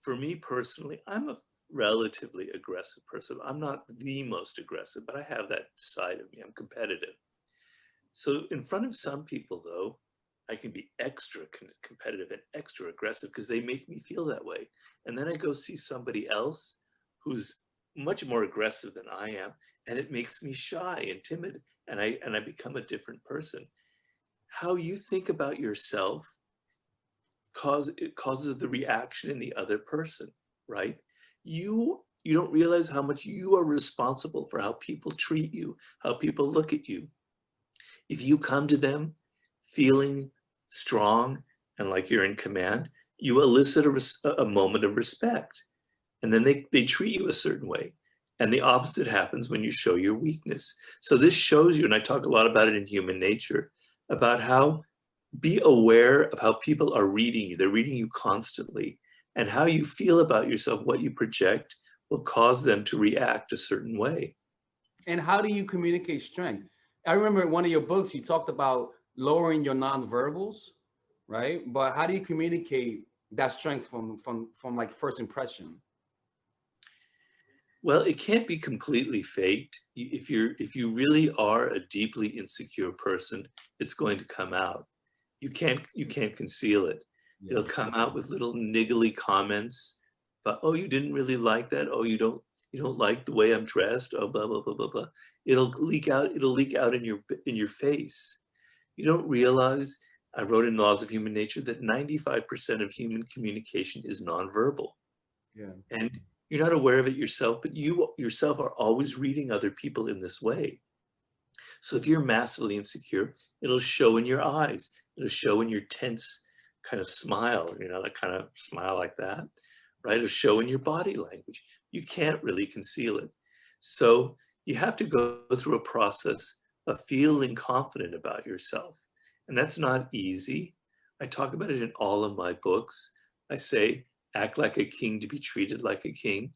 for me personally, I'm a relatively aggressive person. I'm not the most aggressive, but I have that side of me. I'm competitive. So in front of some people, though, I can be extra competitive and extra aggressive because they make me feel that way. And then I go see somebody else who's much more aggressive than I am, and it makes me shy and timid, and I become a different person. How you think about yourself causes the reaction in the other person, right? You don't realize how much you are responsible for how people treat you, how people look at you. If you come to them feeling strong and like you're in command, you elicit a moment of respect. And then they treat you a certain way. And the opposite happens when you show your weakness. So this shows you, and I talk a lot about it in Human Nature, about how be aware of how people are reading you. They're reading you constantly. And how you feel about yourself, what you project, will cause them to react a certain way. And how do you communicate strength? I remember in one of your books, you talked about lowering your nonverbals, right? But how do you communicate that strength from like first impression? Well, it can't be completely faked. If you really are a deeply insecure person, it's going to come out. You can't conceal it. Yeah. It'll come out with little niggly comments, but oh, you didn't really like that. Oh, you don't like the way I'm dressed. Oh, blah blah blah blah blah. It'll leak out. It'll leak out in your face. You don't realize. I wrote in Laws of Human Nature that 95% of human communication is nonverbal. Yeah. And you're not aware of it yourself, but you yourself are always reading other people in this way. So if you're massively insecure, it'll show in your eyes. It'll show in your tense kind of smile, that kind of smile like that, right? It'll show in your body language. You can't really conceal it. So you have to go through a process of feeling confident about yourself. And that's not easy. I talk about it in all of my books. I say, act like a king to be treated like a king,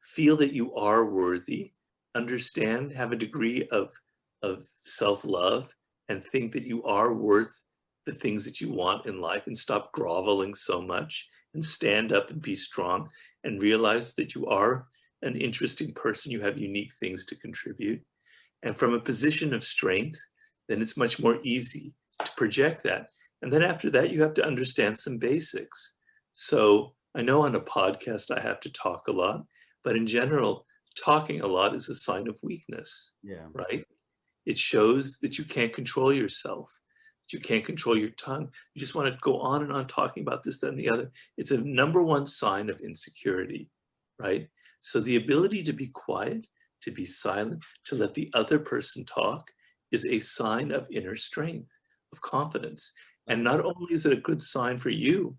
feel that you are worthy, understand, have a degree of self-love, and think that you are worth the things that you want in life, and stop groveling so much, and stand up and be strong, and realize that you are an interesting person. You have unique things to contribute. And from a position of strength, then it's much more easy to project that. And then after that, you have to understand some basics. So I know on a podcast I have to talk a lot, but in general, talking a lot is a sign of weakness, Yeah. right? It shows that you can't control yourself, that you can't control your tongue. You just want to go on and on talking about this, that, and the other. It's a number one sign of insecurity, right? So the ability to be quiet, to be silent, to let the other person talk is a sign of inner strength, of confidence. And not only is it a good sign for you,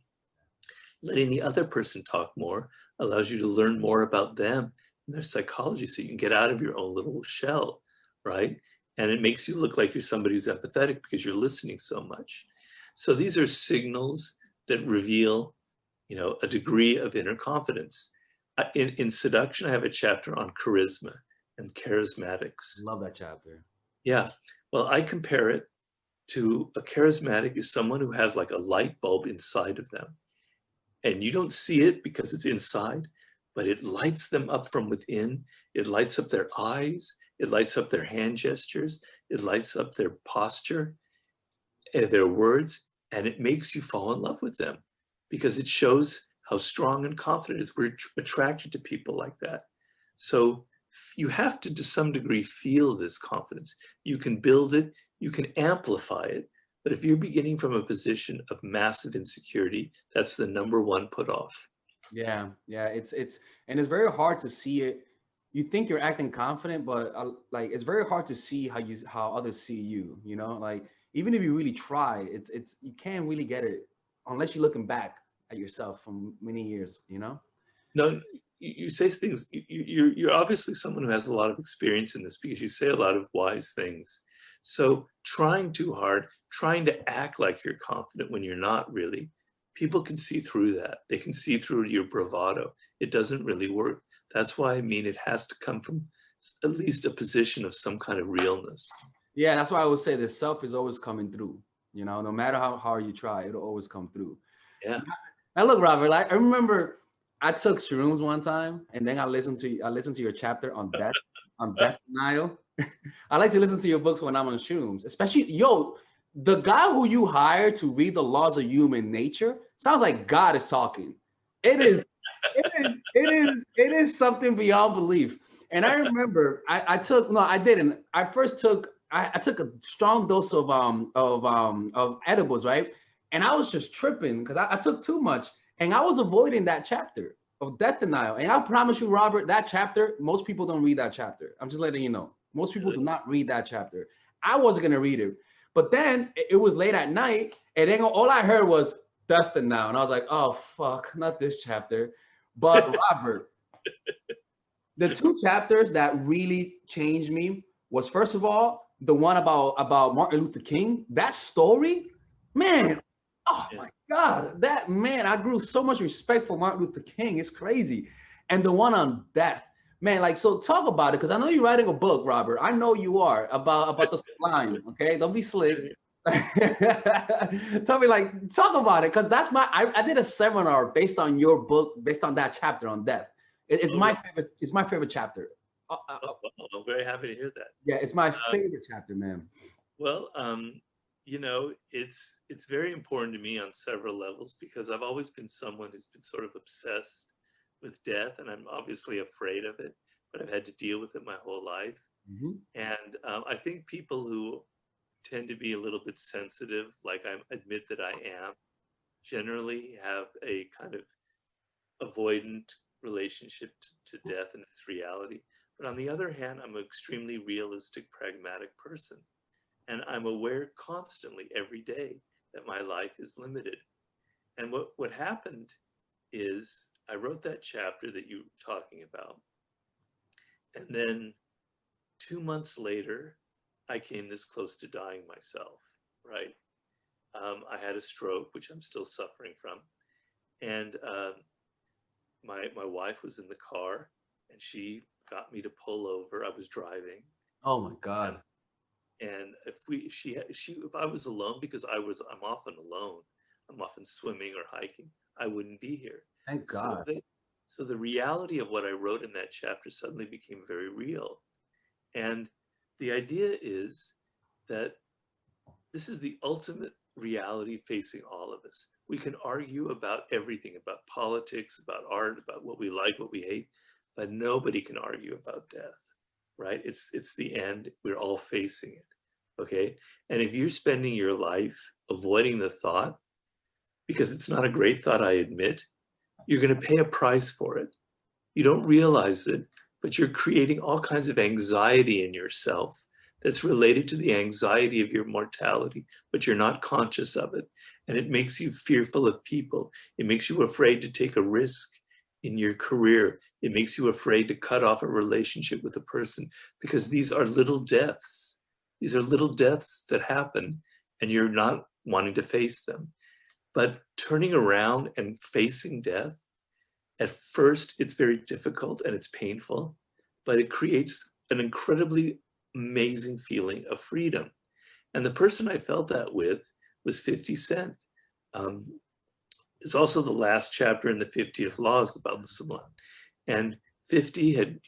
letting the other person talk more allows you to learn more about them and their psychology, so you can get out of your own little shell, right? And it makes you look like you're somebody who's empathetic because you're listening so much. So these are signals that reveal, a degree of inner confidence. In Seduction, I have a chapter on charisma and charismatics. Love that chapter. Yeah. Well, I compare it to a charismatic is someone who has like a light bulb inside of them. And you don't see it because it's inside, but it lights them up from within. It lights up their eyes. It lights up their hand gestures. It lights up their posture and their words. And it makes you fall in love with them because it shows how strong and confident it is. We're attracted to people like that. So you have to some degree, feel this confidence. You can build it. You can amplify it. But if you're beginning from a position of massive insecurity, that's the number one put off. Yeah. It's and it's very hard to see it. You think you're acting confident, but like it's very hard to see how others see you. Like even if you really try, it's you can't really get it unless you're looking back at yourself from many years. No, you say things. You're obviously someone who has a lot of experience in this because you say a lot of wise things. So trying too hard, trying to act like you're confident when you're not really, people can see through that. They can see through your bravado. It doesn't really work. That's why it has to come from at least a position of some kind of realness. Yeah, that's why I would say the self is always coming through. No matter how hard you try, it'll always come through. Yeah. Now look, Robert, I remember I took shrooms one time, and then I listened to your chapter on death denial. I like to listen to your books when I'm on shrooms, especially the guy who you hired to read the laws of human nature sounds like God is talking. It is something beyond belief. And I remember I took a strong dose of edibles, right? And I was just tripping because I took too much, and I was avoiding that chapter of death denial. And I promise you, Robert, that chapter, most people don't read that chapter. I'm just letting you know. Most people do not read that chapter. I wasn't gonna read it, but then it was late at night, and then all I heard was death denial, and I was like, "Oh fuck, not this chapter." But Robert, the two chapters that really changed me was, first of all, the one about Martin Luther King. That story, man. Oh my God, that man! I grew so much respect for Martin Luther King. It's crazy, and the one on death. Man, like, so talk about it, because I know you're writing a book, Robert. I know you are about the sublime. Okay, don't be slick. Tell me, talk about it, because that's I did a seminar based on your book, based on that chapter on death. It's Oh, my really? favorite. It's my favorite chapter. Oh, wow, I'm very happy to hear that. Yeah, it's my Um, favorite chapter, man. well, you know, it's very important to me on several levels because I've always been someone who's been sort of obsessed with death, and I'm obviously afraid of it, but I've had to deal with it my whole life. Hmm. And I think people who tend to be a little bit sensitive, like I admit that I am, generally have a kind of avoidant relationship to death and its reality. But on the other hand, I'm an extremely realistic, pragmatic person. And I'm aware constantly every day that my life is limited. And what happened is I wrote that chapter that you were talking about. And then 2 months later, I came this close to dying myself, right? I had a stroke, which I'm still suffering from. And my wife was in the car and she got me to pull over. I was driving. Oh my God. And if I was alone, because I'm often alone, I'm often swimming or hiking, I wouldn't be here. Thank So God. the reality of what I wrote in that chapter suddenly became very real. And the idea is that this is the ultimate reality facing all of us. We can argue about everything, about politics, about art, about what we like, what we hate, but nobody can argue about death, right? It's the end. We're all facing it, okay? And if you're spending your life avoiding the thought, because it's not a great thought, I admit, you're going to pay a price for it. You don't realize it, but you're creating all kinds of anxiety in yourself that's related to the anxiety of your mortality, but you're not conscious of it. And it makes you fearful of people. It makes you afraid to take a risk in your career. It makes you afraid to cut off a relationship with a person because these are little deaths. These are little deaths that happen and you're not wanting to face them. But turning around and facing death, at first, it's very difficult and it's painful, but it creates an incredibly amazing feeling of freedom. And the person I felt that with was 50 Cent. Um, it's also the last chapter in the 50th Laws about the Sublime. And 50 had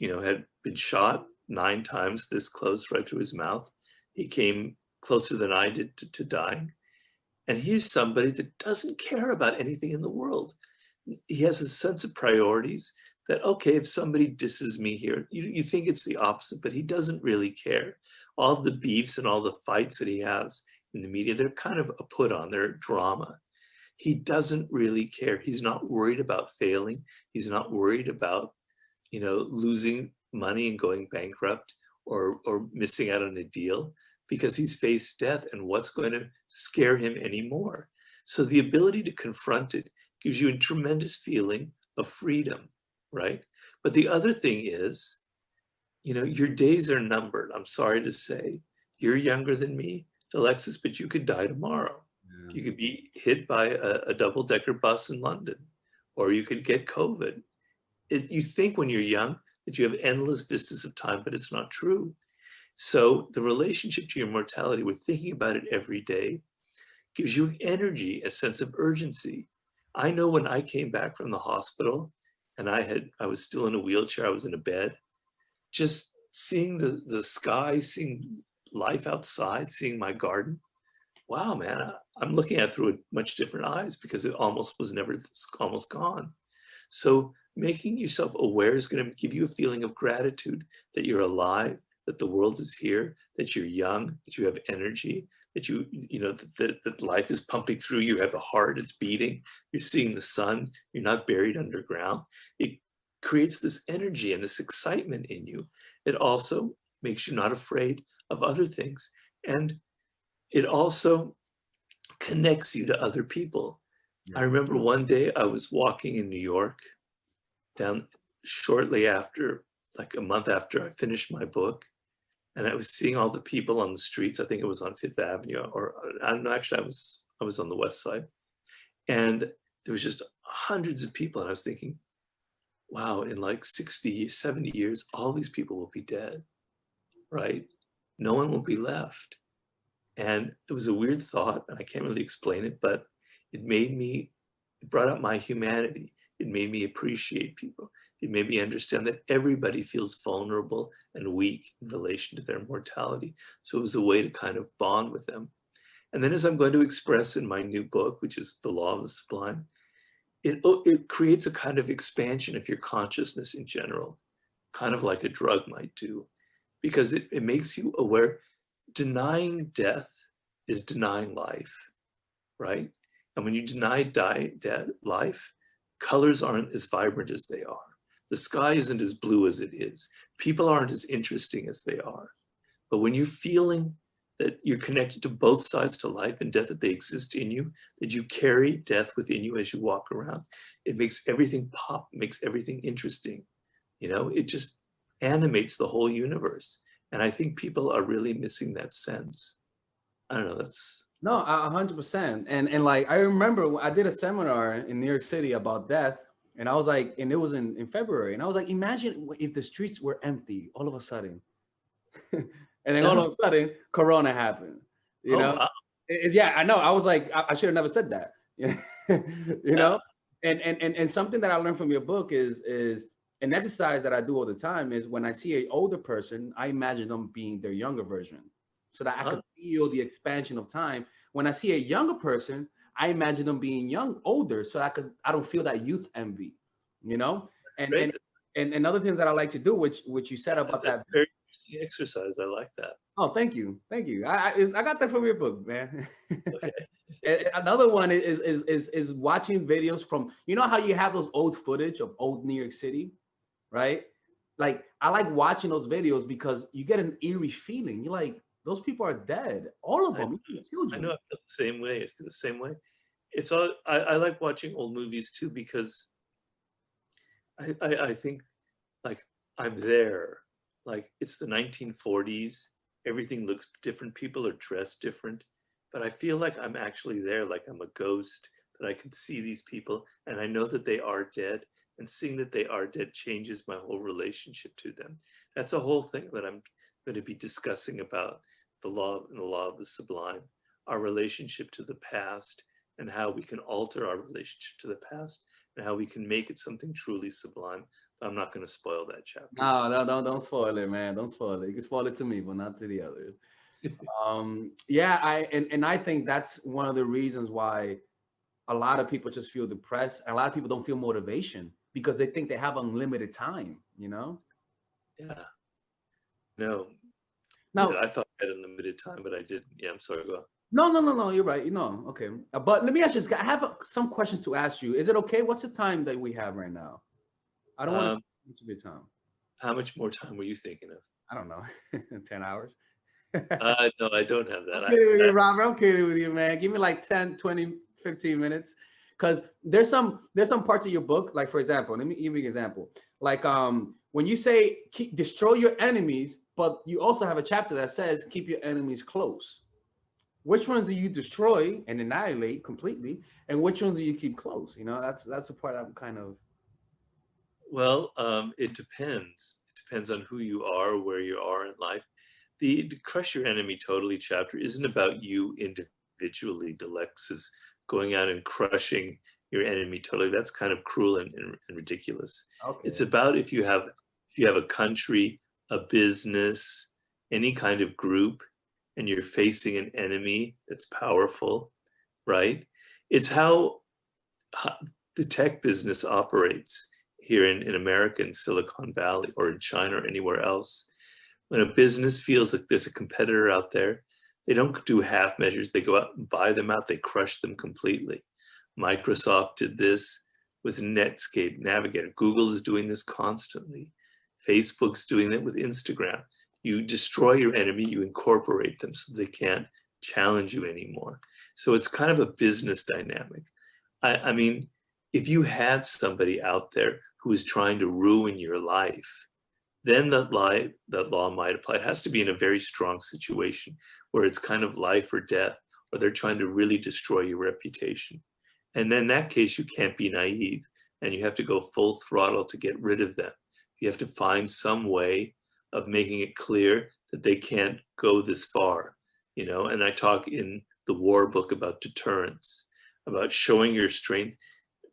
been shot 9 times this close right through his mouth. He came closer than I did to dying. And he's somebody that doesn't care about anything in the world. He has a sense of priorities that, okay, if somebody disses me here, you think it's the opposite, but he doesn't really care. All of the beefs and all the fights that he has in the media, they're kind of a put on, they're drama. He doesn't really care. He's not worried about failing. He's not worried about, losing money and going bankrupt or missing out on a deal because he's faced death and what's going to scare him anymore. So the ability to confront it gives you a tremendous feeling of freedom, right? But the other thing is, your days are numbered. I'm sorry to say, you're younger than me, Alexis, but you could die tomorrow. Yeah. You could be hit by a double-decker bus in London, or you could get COVID. You think when you're young that you have endless vistas of time, but it's not true. So the relationship to your mortality, we're thinking about it every day, gives you energy, a sense of urgency. I know when I came back from the hospital and I was still in a wheelchair, I was in a bed, just seeing the sky, seeing life outside, seeing my garden. Wow, man, I'm looking at it through a much different eyes because it almost was never almost gone. So making yourself aware is going to give you a feeling of gratitude that you're alive, that the world is here, that you're young, that you have energy, that that life is pumping through you. You have a heart, it's beating, you're seeing the sun, you're not buried underground. It creates this energy and this excitement in you. It also makes you not afraid of other things. And it also connects you to other people. I Yeah. remember one day I was walking in New York down shortly after, like a month after I finished my book. And I was seeing all the people on the streets. I think it was on Fifth Avenue, or I don't know, actually I was on the West Side. And there was just hundreds of people. And I was thinking, wow, in like 60, 70 years, all these people will be dead, right? No one will be left. And it was a weird thought, and I can't really explain it, but it brought up my humanity. It made me appreciate people. It made me understand that everybody feels vulnerable and weak in relation to their mortality. So it was a way to kind of bond with them. And then, as I'm going to express in my new book, which is The Law of the Sublime, it creates a kind of expansion of your consciousness in general, kind of like a drug might do, because it makes you aware. Denying death is denying life, right? And when you deny life, colors aren't as vibrant as they are. The sky isn't as blue as it is. People aren't as interesting as they are. But when you're feeling that you're connected to both sides to life and death, that they exist in you, that you carry death within you as you walk around, it makes everything pop, makes everything interesting. It just animates the whole universe. And I think people are really missing that sense. I don't know, that's... No, 100%. And like, I remember I did a seminar in New York City about death, and I was like, and it was in February, and I was like, imagine if the streets were empty all of a sudden. And then all of a sudden, Corona happened. Wow. Yeah, I know. I was like, I should have never said that. you know, and something that I learned from your book is an exercise that I do all the time is when I see an older person, I imagine them being their younger version, so that I can feel the expansion of time. When I see a younger person, I imagine them being older, so I don't feel that youth envy. And other things that I like to do, which you said about that. Very exercise. I like that. Oh, thank you. I got that from your book, man. Okay. Another one is watching videos from, how you have those old footage of old New York City, right? Like, I like watching those videos because you get an eerie feeling. You're like, those people are dead, all of them. I know. I feel the same way. I feel the same way. It's all. I like watching old movies too, because I think, like, I'm there. Like, it's the 1940s. Everything looks different. People are dressed different. But I feel like I'm actually there, like I'm a ghost, that I can see these people, and I know that they are dead. And seeing that they are dead changes my whole relationship to them. That's a whole thing that I'm going to be discussing about the law of the sublime, our relationship to the past, and how we can alter our relationship to the past, and how we can make it something truly sublime. I'm not going to spoil that chapter. No, don't spoil it, man. Don't spoil it. You can spoil it to me, but not to the others. Yeah, I think that's one of the reasons why a lot of people just feel depressed, and a lot of people don't feel motivation because they think they have unlimited time. Yeah. No. Now, I thought I had unlimited time, but I didn't. Yeah, I'm sorry. Go on. No. You're right. Okay. But let me ask you this. I have some questions to ask you. Is it okay? What's the time that we have right now? I don't want to be time. How much more time were you thinking of? I don't know. 10 hours. No, I don't have that. I'm kidding with you, Robert. I'm kidding with you, man. Give me like 10, 20, 15 minutes. Because there's some parts of your book, like, for example, let me give you an example. Like, when you say destroy your enemies, but you also have a chapter that says keep your enemies close. Which ones do you destroy and annihilate completely, and which ones do you keep close? That's the part I'm kind of... Well, it depends. It depends on who you are, where you are in life. The Crush Your Enemy Totally chapter isn't about you individually, Delexis, going out and crushing your enemy totally. That's kind of cruel and ridiculous. Okay. It's about if you have a country, a business, any kind of group, and you're facing an enemy that's powerful, right? It's how the tech business operates here in America, in Silicon Valley, or in China, or anywhere else. When a business feels like there's a competitor out there, they don't do half measures. They go out and buy them out. They crush them completely. Microsoft did this with Netscape Navigator. Google is doing this constantly. Facebook's doing it with Instagram. You destroy your enemy, you incorporate them so they can't challenge you anymore. So it's kind of a business dynamic. I mean, if you had somebody out there who is trying to ruin your life, then that law might apply. It has to be in a very strong situation where it's kind of life or death, or they're trying to really destroy your reputation. And then in that case, you can't be naive, and you have to go full throttle to get rid of them. You have to find some way of making it clear that they can't go this far, and I talk in the war book about deterrence, about showing your strength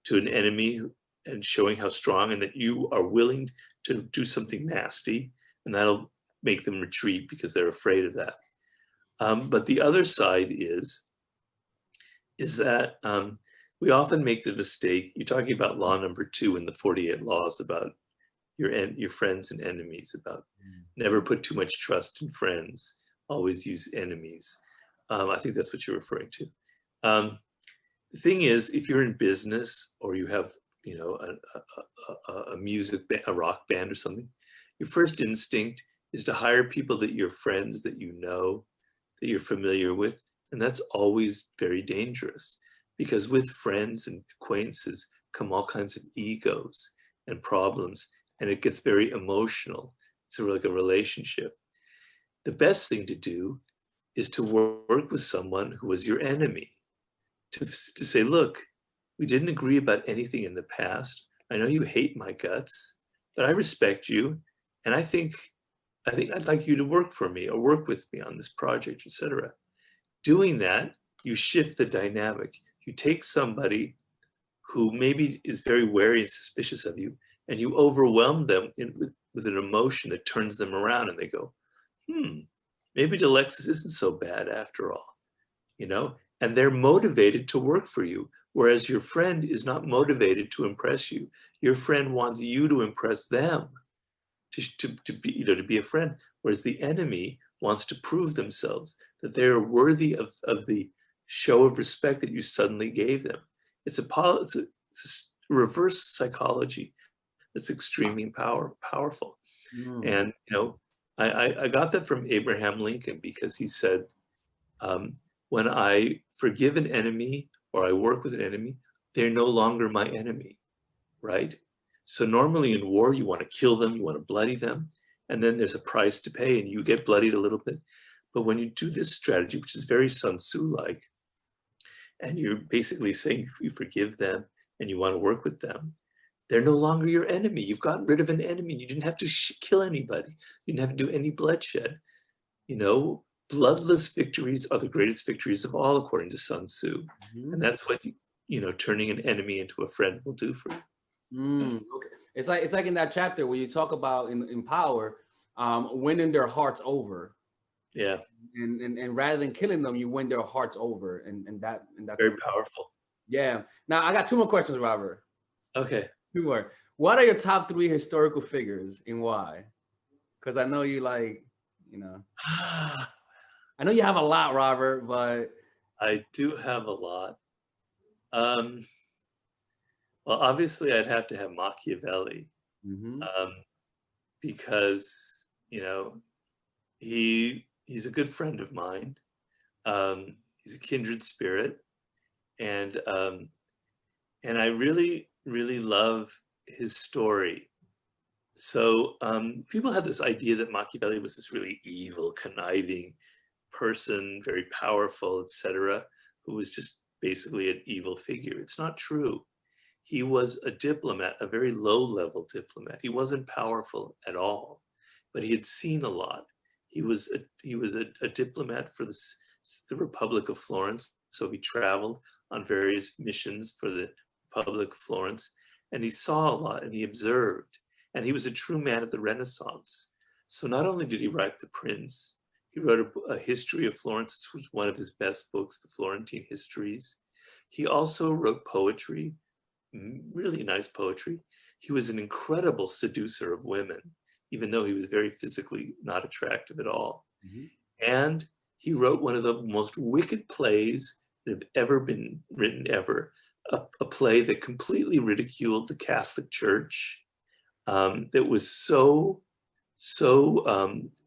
to an enemy and showing how strong and that you are willing to do something nasty, and that'll make them retreat because they're afraid of that. But the other side is that we often make the mistake. You're talking about law number 2 in the 48 laws about your friends and enemies, about never put too much trust in friends, always use enemies. I think that's what you're referring to. The thing is, if you're in business or you have, you know, a rock band or something, your first instinct is to hire people that you're friends, that you know, that you're familiar with. And that's always very dangerous, because with friends and acquaintances come all kinds of egos and problems, and it gets very emotional. It's like a relationship. The best thing to do is to work with someone who was your enemy, to say, look, we didn't agree about anything in the past. I know you hate my guts, but I respect you, and I think I'd like you to work for me or work with me on this project, etc. Doing that, you shift the dynamic. You take somebody who maybe is very wary and suspicious of you, and you overwhelm them with an emotion that turns them around, and they go, maybe Alexis isn't so bad after all, you know? And they're motivated to work for you, whereas your friend is not motivated to impress you. Your friend wants you to impress them, to be, you know, to be a friend, whereas the enemy wants to prove themselves that they are worthy of the show of respect that you suddenly gave them. It's a reverse psychology that's extremely powerful. And, you know, I got that from Abraham Lincoln, because he said, when I forgive an enemy or I work with an enemy, they're no longer my enemy, right? So normally in war, you want to kill them, you want to bloody them, and then there's a price to pay and you get bloodied a little bit. But when you do this strategy, which is very Sun Tzu-like, and you're basically saying you forgive them and you want to work with them, they're no longer your enemy. You've gotten rid of an enemy. You didn't have to kill anybody. You didn't have to do any bloodshed. You know, bloodless victories are the greatest victories of all, according to Sun Tzu. And that's what, you know, turning an enemy into a friend will do for you. Okay. It's like in that chapter where you talk about in power, winning their hearts over. Yeah. And rather than killing them, you win their hearts over, and that's very powerful. Yeah. Now I got 2 more questions, Robert. Okay. 2 more. What are your top 3 historical figures and why? Because I know you like, you know, I know you have a lot, Robert, but I do have a lot. Well, obviously, I'd have to have Machiavelli, because, you know, he's a good friend of mine. He's a kindred spirit, and I really, really love his story. So people have this idea that Machiavelli was this really evil, conniving person, very powerful, etc., who was just basically an evil figure. It's not true. He was a diplomat, a very low-level diplomat. He wasn't powerful at all, but he had seen a lot. He was a diplomat for the Republic of Florence, so he traveled on various missions for the Republic of Florence, and he saw a lot, and he observed, and he was a true man of the Renaissance. So not only did he write The Prince, he wrote a history of Florence, which was one of his best books, the Florentine Histories. He also wrote poetry, really nice poetry. He was an incredible seducer of women, even though he was very physically not attractive at all. And he wrote one of the most wicked plays that have ever been written ever, a play that completely ridiculed the Catholic Church, that was so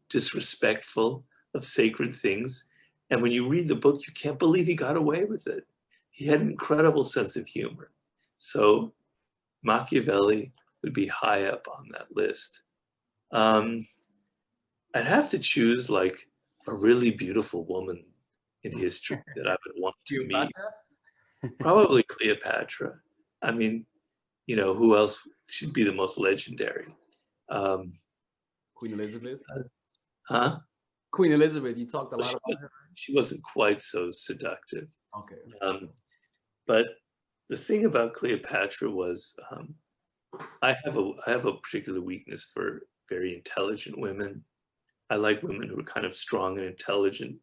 disrespectful of sacred things. And when you read the book, you can't believe he got away with it. He had an incredible sense of humor. So Machiavelli would be high up on that list. I'd have to choose like a really beautiful woman in history that I would want to meet. Probably Cleopatra. I mean, you know, who else should be the most legendary? Queen Elizabeth? Queen Elizabeth, you talked a lot about her. She wasn't quite so seductive. Okay. But the thing about Cleopatra was I have a particular weakness for very intelligent women. I like women who are kind of strong and intelligent.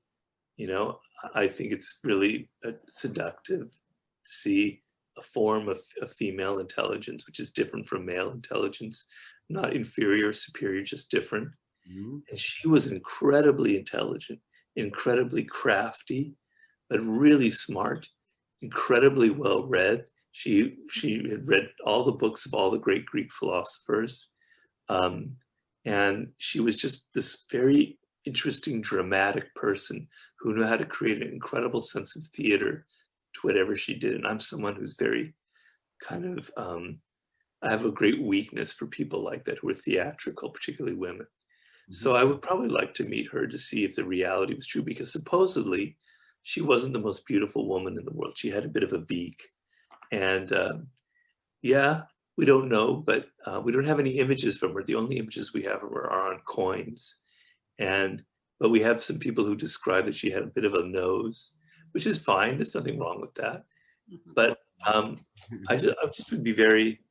You know, I think it's really seductive to see a form of female intelligence, which is different from male intelligence, not inferior or superior, just different. Mhm. And she was incredibly intelligent, incredibly crafty, but really smart, incredibly well read. She had read all the books of all the great Greek philosophers. Um, and she was just this very interesting, dramatic person who knew how to create an incredible sense of theater to whatever she did. And I'm someone who's very kind of, I have a great weakness for people like that who are theatrical, particularly women. Mhm. So I would probably like to meet her to see if the reality was true, because supposedly she wasn't the most beautiful woman in the world. She had a bit of a beak. And yeah, we don't know, but we don't have any images from her. The only images we have of her are on coins. But we have some people who describe that she had a bit of a nose, which is fine. There's nothing wrong with that. But I just would be very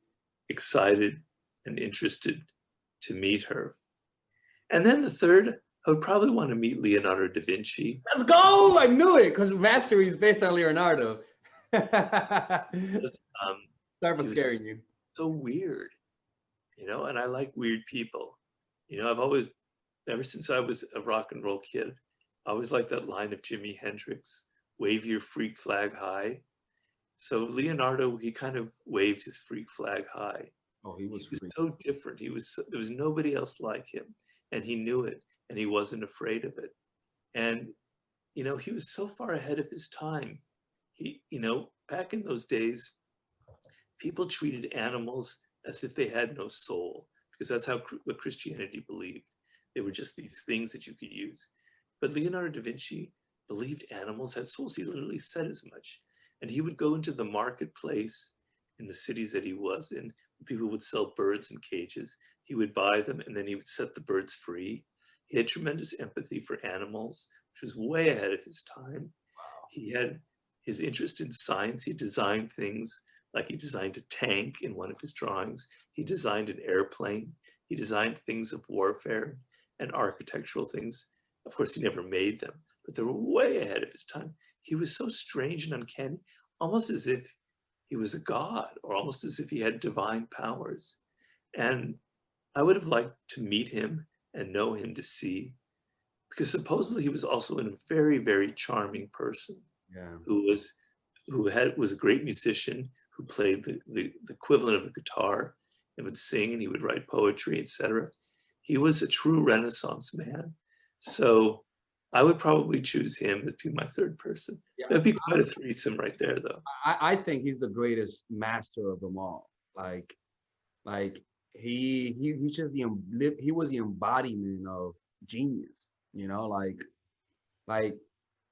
excited and interested to meet her. And then the third, I would probably want to meet Leonardo da Vinci. Let's go! I knew it because Mastery is based on Leonardo. Um, Sorry for he was scaring you. so weird, you know, and I like weird people. You know, I've always, ever since I was a rock and roll kid, I always liked that line of Jimi Hendrix, wave your freak flag high. So Leonardo, he kind of waved his freak flag high. Oh, he was He was free. so different. There was nobody else like him, and he knew it, and he wasn't afraid of it. And you know, he was so far ahead of his time. You know, back in those days, people treated animals as if they had no soul, because that's what Christianity believed. They were just these things that you could use. But Leonardo da Vinci believed animals had souls. He literally said as much. And he would go into the marketplace in the cities that he was in. People would sell birds in cages. He would buy them, and then he would set the birds free. He had tremendous empathy for animals, which was way ahead of his time. He had his interest in science. He designed things, like he designed a tank in one of his drawings. He designed an airplane. He designed things of warfare and architectural things. Of course, he never made them, but they were way ahead of his time. He was so strange and uncanny, almost as if he was a god, or almost as if he had divine powers. And I would have liked to meet him and know him to see, because supposedly he was also a very, very charming person Yeah. was a great musician, who played the equivalent of the guitar and would sing, and he would write poetry, etc. He was a true Renaissance man. So I would probably choose him as being my third person. Yeah. That'd be quite a threesome right there, though. I think he's the greatest master of them all. Like he's just he was the embodiment of genius. You know, like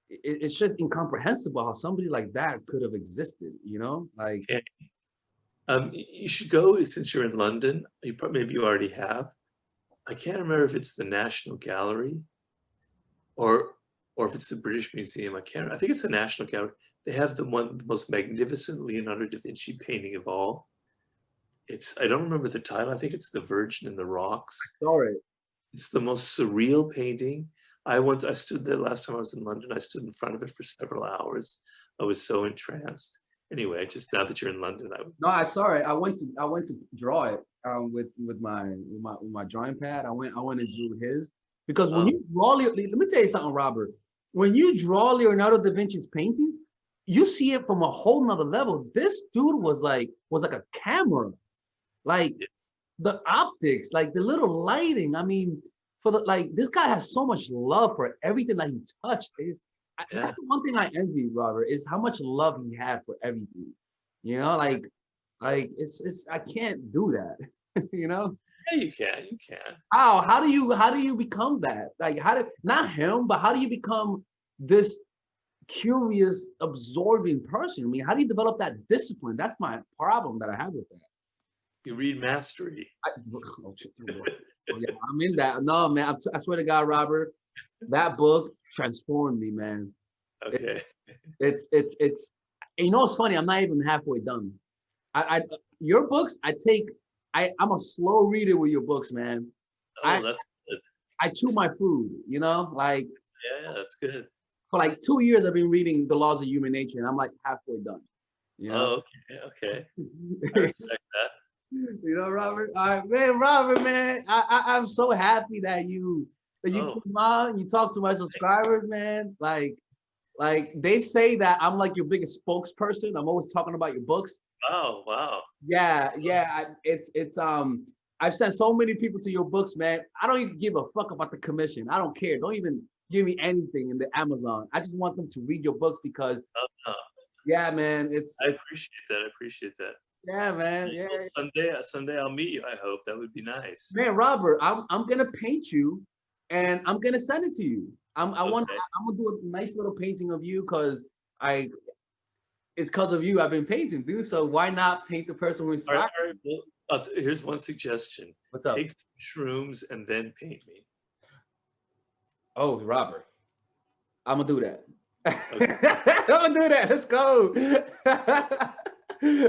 it's just incomprehensible how somebody like that could have existed. You know, like And, you should go, since you're in London. Maybe you already have. I can't remember if it's the National Gallery or if it's the British Museum. I think it's the National Gallery. They have the most magnificent Leonardo da Vinci painting of all. I don't remember the title. I think it's The Virgin and the Rocks. sorry. It's the most surreal painting. I stood there last time I was in London. I stood in front of it for several hours. I was so entranced. Anyway, just now that you're in London, No, I saw it. I went to draw it with my drawing pad. I went and drew his because when um, you draw let me tell you something, Robert. When you draw Leonardo da Vinci's paintings, you see it from a whole nother level. This dude was like a camera, like the optics, like the little lighting. I mean, for the like this guy has so much love for everything that he touched. That's yeah, the one thing I envy, Robert, is how much love he had for everything. You know, it's I can't do that. You know? yeah, you can, you can. How do you become that? Like how do not him, but how do you become this curious, absorbing person? I mean, how do you develop that discipline? That's my problem that I have with that. You read Mastery. Oh, yeah, I'm in that. No, man, I swear to God, Robert, that book transformed me, man. Okay. It's you know, it's funny. I'm not even halfway done. I your books, I take I'm a slow reader with your books, man. Oh, I that's good. I chew my food, you know, like Yeah, that's good. for like 2 years I've been reading The Laws of Human Nature, and I'm like halfway done. You know, Oh, okay, okay. I respect that. you know, Robert. All right, man, Robert, man. I'm so happy that you Oh, come out and you talk to my subscribers, man. Like they say that I'm like your biggest spokesperson. I'm always talking about your books. wow, wow. Yeah, yeah. It's I've sent so many people to your books, man. I don't even give a fuck about the commission. I don't care. Don't even give me anything in the Amazon. I just want them to read your books because Uh, yeah, man, it's I appreciate that. I appreciate that. yeah, man. Yeah. Well, someday I'll meet you. I hope that would be nice. Man, Robert, I'm gonna paint you and I'm gonna send it to you. I'm Okay. gonna do a nice little painting of you because I it's because of you I've been painting, dude. So why not paint the person who All right, inspired? all right. Well, here's one suggestion. What's up? Take some shrooms and then paint me. Oh, Robert, I'm gonna do that. Okay. I'm gonna do that. Let's go.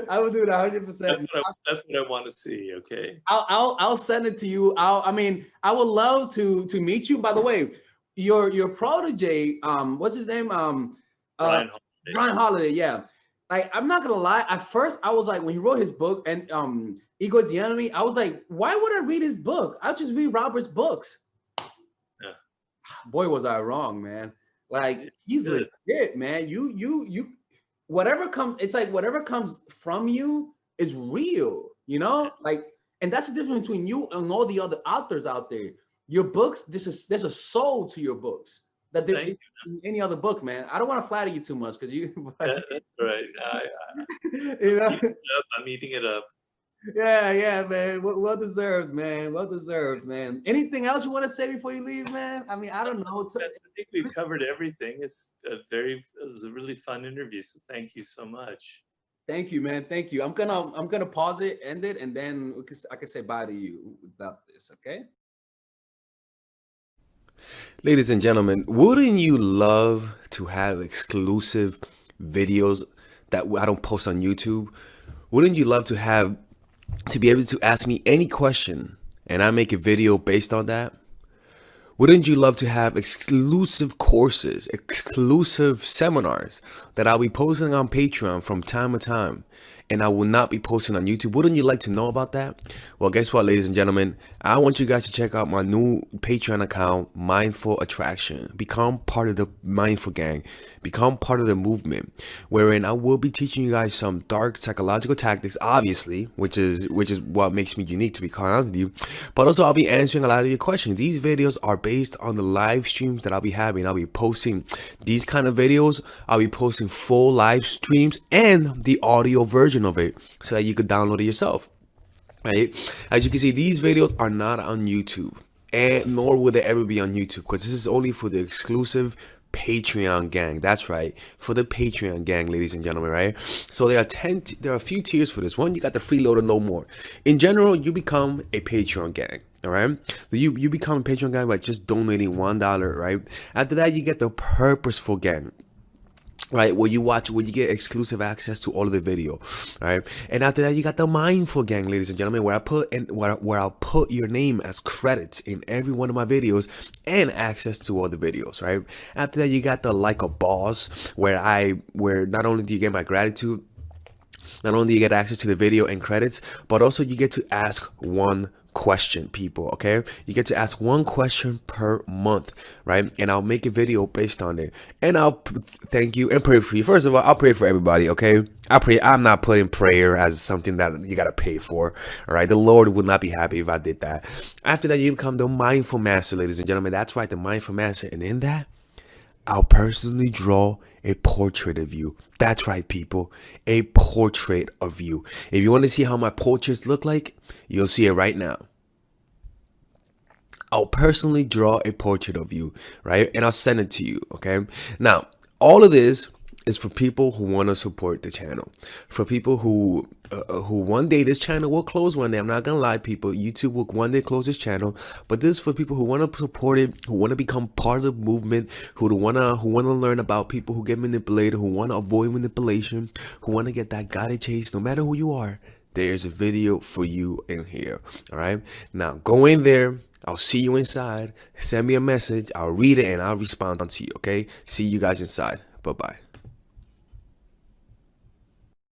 I will do that 100%. That's what I want to see. Okay. I'll send it to you. I mean, I would love to meet you. By the way, your protege, what's his name? Brian Holiday. Brian Holiday, yeah. Like, I'm not gonna lie. At first, I was like, when he wrote his book and Ego is the Enemy, I was like, why would I read his book? I'll just read Robert's books. Yeah. Boy, was I wrong, man. Like, he's Good. legit, man. You whatever comes, it's like whatever comes from you is real, you know? Like, and that's the difference between you and all the other authors out there. Your books, there's a soul to your books that there Thank is in any other book, man. I don't want to flatter you too much because you, Yeah, that's right. you know, I'm eating it up. yeah, man. Well deserved, man. Well deserved, man. Anything else you want to say before you leave, man? I mean, I don't know. I think we've covered everything. It was a really fun interview. So thank you so much. Thank you, man. Thank you. I'm gonna pause it, end it, and then I can say bye to you without this, okay? Ladies and gentlemen, wouldn't you love to have exclusive videos that I don't post on YouTube? Wouldn't you love to be able to ask me any question and I make a video based on that? Wouldn't you love to have exclusive courses, exclusive seminars that I'll be posting on Patreon from time to time and I will not be posting on YouTube? Wouldn't you like to know about that? Well, guess what, ladies and gentlemen? I want you guys to check out my new Patreon account, Mindful Attraction. Become part of the Mindful Gang. Become part of the movement, wherein I will be teaching you guys some dark psychological tactics, obviously, which is what makes me unique, to be quite honest with you. But also, I'll be answering a lot of your questions. These videos are based on the live streams that I'll be having. I'll be posting these kind of videos. I'll be posting full live streams and the audio version of it so that you could download it yourself. Right? As you can see, these videos are not on YouTube, and nor will they ever be on YouTube, because this is only for the exclusive Patreon gang. That's right, for the Patreon gang, ladies and gentlemen. Right? So there are a few tiers for this one. You got the freeloader, no more. In general, you become a Patreon gang. All right, you become a Patreon gang by just donating $1. Right? After that, you get the purposeful gang. Right, where you get exclusive access to all of the video, right? And after that, you got the mindful gang, ladies and gentlemen, where I'll put your name as credits in every one of my videos and access to all the videos, right? After that, you got the like a boss, where not only do you get my gratitude, not only do you get access to the video and credits, but also you get to ask one question, people. Okay, you get to ask one question per month, right? And I'll make a video based on it, and I'll thank you and pray for you. First of all, I'll pray for everybody. Okay, I pray. I'm not putting prayer as something that you gotta pay for. All right, the Lord would not be happy if I did that. After that, you become the mindful master, ladies and gentlemen. That's right, the mindful master, and in that, I'll personally draw a portrait of you. That's right, people. A portrait of you. If you want to see how my portraits look like, you'll see it right now. I'll personally draw a portrait of you, right? And I'll send it to you, okay? Now, all of this is for people who want to support the channel. For people who one day this channel will close one day. I'm not gonna lie, people. YouTube will one day close this channel. But this is for people who want to support it, who want to become part of the movement, who want to learn about people who get manipulated, who want to avoid manipulation, who want to get that guided chase. No matter who you are, there's a video for you in here. All right, now go in there. I'll see you inside. Send me a message. I'll read it and I'll respond to you. Okay, see you guys inside. Bye bye.